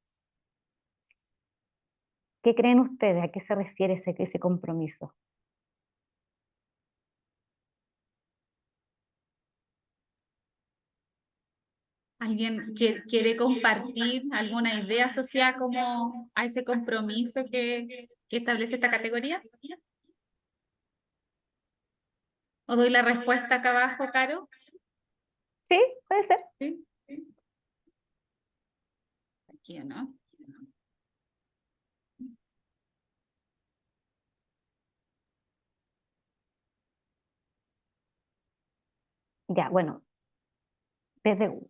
¿Qué creen ustedes? ¿A qué se refiere ese compromiso? ¿Alguien quiere compartir alguna idea asociada como a ese compromiso que establece esta categoría? ¿O doy la respuesta acá abajo, Caro? Sí, puede ser. ¿Sí? Aquí o no. Ya, bueno,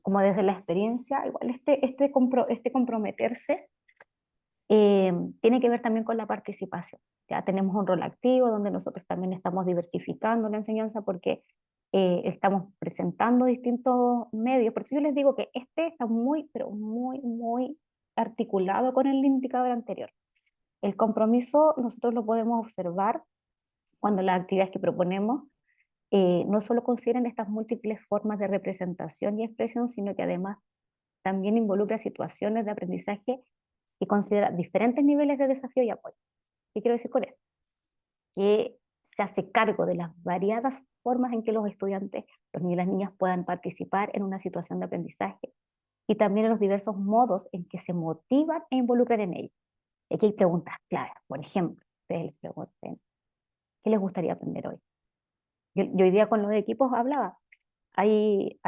como desde la experiencia, igual este comprometerse tiene que ver también con la participación. Ya tenemos un rol activo donde nosotros también estamos diversificando la enseñanza porque estamos presentando distintos medios. Por eso yo les digo que este está muy, pero muy, muy articulado con el indicador anterior. El compromiso nosotros lo podemos observar cuando las actividades que proponemos no solo consideran estas múltiples formas de representación y expresión, sino que además también involucra situaciones de aprendizaje y considera diferentes niveles de desafío y apoyo. ¿Qué quiero decir con esto? Que se hace cargo de las variadas formas en que los estudiantes, los niños y las niñas puedan participar en una situación de aprendizaje y también en los diversos modos en que se motivan e involucran en ello. Aquí hay preguntas claras, por ejemplo, ustedes les pregunten, ¿qué les gustaría aprender hoy? Yo hoy día con los equipos hablaba, hay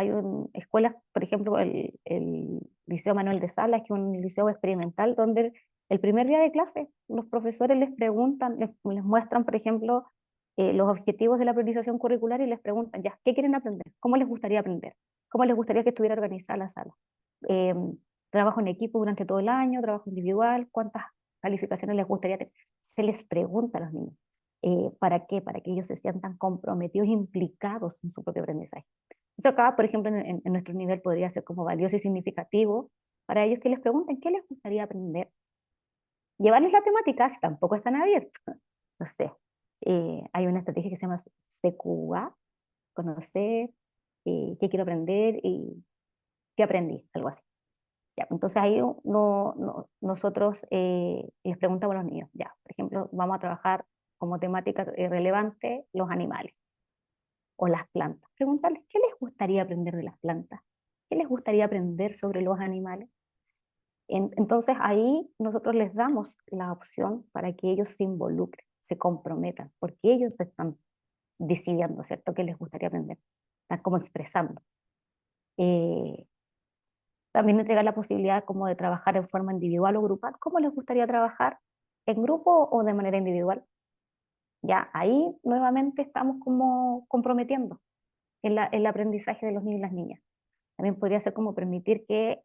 escuelas, por ejemplo, el Liceo Manuel de Salas, que es un liceo experimental, donde el primer día de clase los profesores les preguntan, les muestran, por ejemplo, los objetivos de la priorización curricular y les preguntan, ya, ¿qué quieren aprender? ¿Cómo les gustaría aprender? ¿Cómo les gustaría que estuviera organizada la sala? Eh, ¿Trabajo en equipo durante todo el año? ¿Trabajo individual? ¿Cuántas calificaciones les gustaría tener? Se les pregunta a los niños. ¿Para qué? Para que ellos se sientan comprometidos, implicados en su propio aprendizaje. Eso acá, por ejemplo, en nuestro nivel podría ser como valioso y significativo para ellos que les pregunten qué les gustaría aprender. Llevarles la temática, si tampoco están abiertos. No sé, hay una estrategia que se llama CQA, conocer, qué quiero aprender y qué aprendí, algo así. Ya, entonces ahí nosotros les preguntamos a los niños, ya, por ejemplo, vamos a trabajar como temática relevante los animales o las plantas. Preguntarles qué les gustaría aprender de las plantas, qué les gustaría aprender sobre los animales. Entonces ahí nosotros les damos la opción para que ellos se involucren, se comprometan, porque ellos están decidiendo, ¿cierto?, qué les gustaría aprender, están como expresando. Eh, También entregar la posibilidad como de trabajar en forma individual o grupal, ¿cómo les gustaría trabajar? ¿En grupo o de manera individual? Ya ahí nuevamente estamos como comprometiendo el aprendizaje de los niños y las niñas. También podría ser como permitir que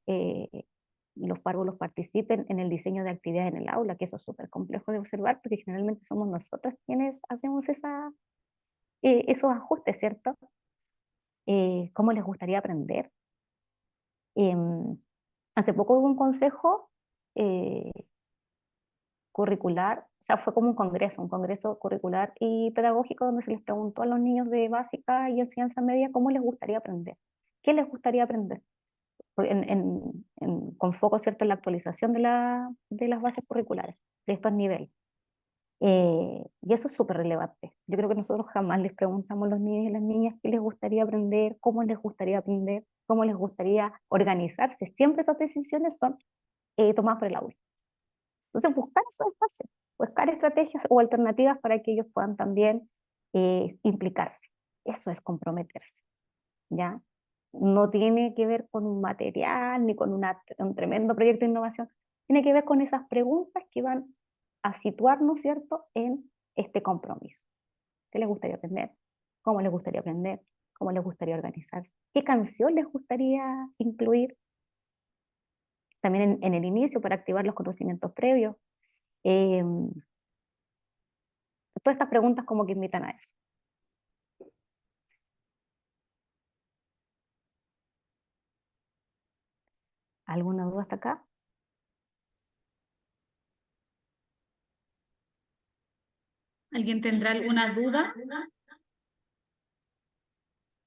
los párvulos participen en el diseño de actividades en el aula, que eso es súper complejo de observar porque generalmente somos nosotros quienes hacemos esos ajustes, ¿cierto? ¿Cómo les gustaría aprender? Em, Hace poco hubo un consejo eh, curricular, o sea, fue como un congreso curricular y pedagógico donde se les preguntó a los niños de básica y enseñanza media cómo les gustaría aprender, qué les gustaría aprender, con foco, ¿cierto?, en la actualización de las bases curriculares de estos niveles. Y eso es súper relevante. Yo creo que nosotros jamás les preguntamos a los niños y las niñas qué les gustaría aprender, cómo les gustaría organizarse. Siempre esas decisiones son tomadas por el aula. Entonces, buscar esos espacios, buscar estrategias o alternativas para que ellos puedan también implicarse. Eso es comprometerse, ¿ya? No tiene que ver con un material ni con un tremendo proyecto de innovación. Tiene que ver con esas preguntas que van a situarnos, ¿cierto?, en este compromiso. ¿Qué les gustaría aprender? ¿Cómo les gustaría aprender? ¿Cómo les gustaría organizarse? ¿Qué canción les gustaría incluir? También en el inicio para activar los conocimientos previos. Eh, Todas estas preguntas como que invitan a eso. ¿Alguna duda hasta acá? ¿Alguien tendrá alguna duda?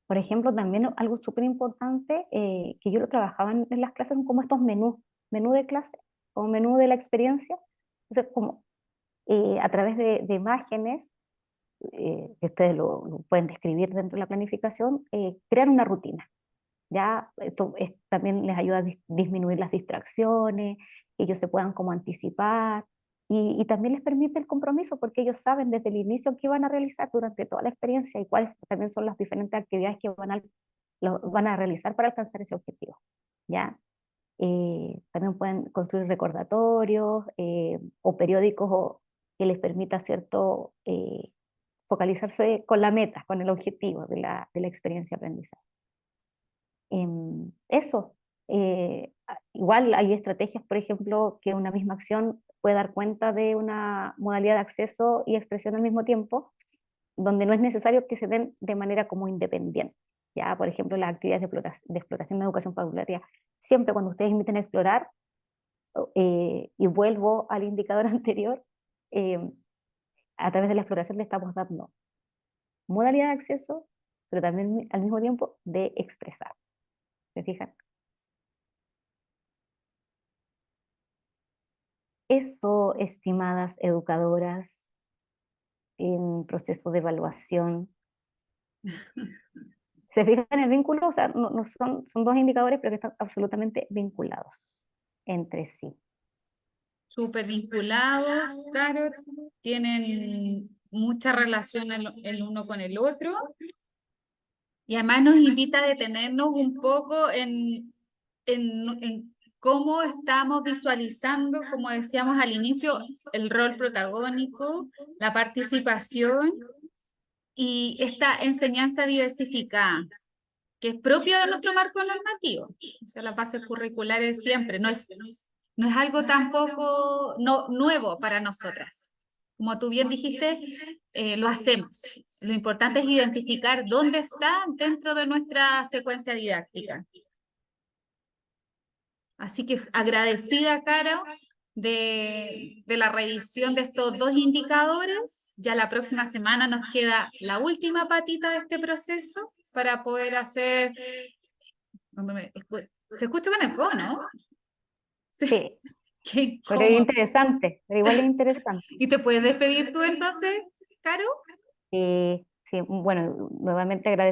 Por ejemplo, también algo súper importante que yo lo trabajaba en las clases son como estos menú de clase, o menú de la experiencia. Entonces, como a través de imágenes, que ustedes lo pueden describir dentro de la planificación, crear una rutina. Ya esto también les ayuda a disminuir las distracciones, que ellos se puedan como anticipar y también les permite el compromiso porque ellos saben desde el inicio qué van a realizar durante toda la experiencia y cuáles también son las diferentes actividades que van a realizar para alcanzar ese objetivo. ¿Ya? También pueden construir recordatorios o periódicos que les permita, ¿cierto?, focalizarse con la meta, con el objetivo de la experiencia de aprendizaje. Eso. Igual hay estrategias, por ejemplo, que una misma acción puede dar cuenta de una modalidad de acceso y expresión al mismo tiempo, donde no es necesario que se den de manera como independiente. Ya, por ejemplo, las actividades de exploración de educación parvularia. Siempre cuando ustedes inviten a explorar, y vuelvo al indicador anterior, eh, a través de la exploración le estamos dando modalidad de acceso, pero también al mismo tiempo de expresar. ¿Se fijan? Eso, estimadas educadoras, en proceso de evaluación. ¿Se fijan en el vínculo? O sea, no son dos indicadores, pero que están absolutamente vinculados entre sí. Súper vinculados, claro, tienen mucha relación el uno con el otro. Y además nos invita a detenernos un poco en cómo estamos visualizando, como decíamos al inicio, el rol protagónico, la participación y esta enseñanza diversificada, que es propia de nuestro marco normativo. O sea, las bases curriculares siempre, no es algo tampoco nuevo para nosotras. Como tú bien dijiste, lo hacemos. Lo importante es identificar dónde está dentro de nuestra secuencia didáctica. Así que agradecida, Caro, de la revisión de estos dos indicadores. Ya la próxima semana nos queda la última patita de este proceso para poder hacer... Se escucha con eco, ¿no? Sí, Qué pero es incómodo. interesante, pero igual es interesante. ¿Y te puedes despedir tú entonces, Caro? Sí, bueno, nuevamente agradecer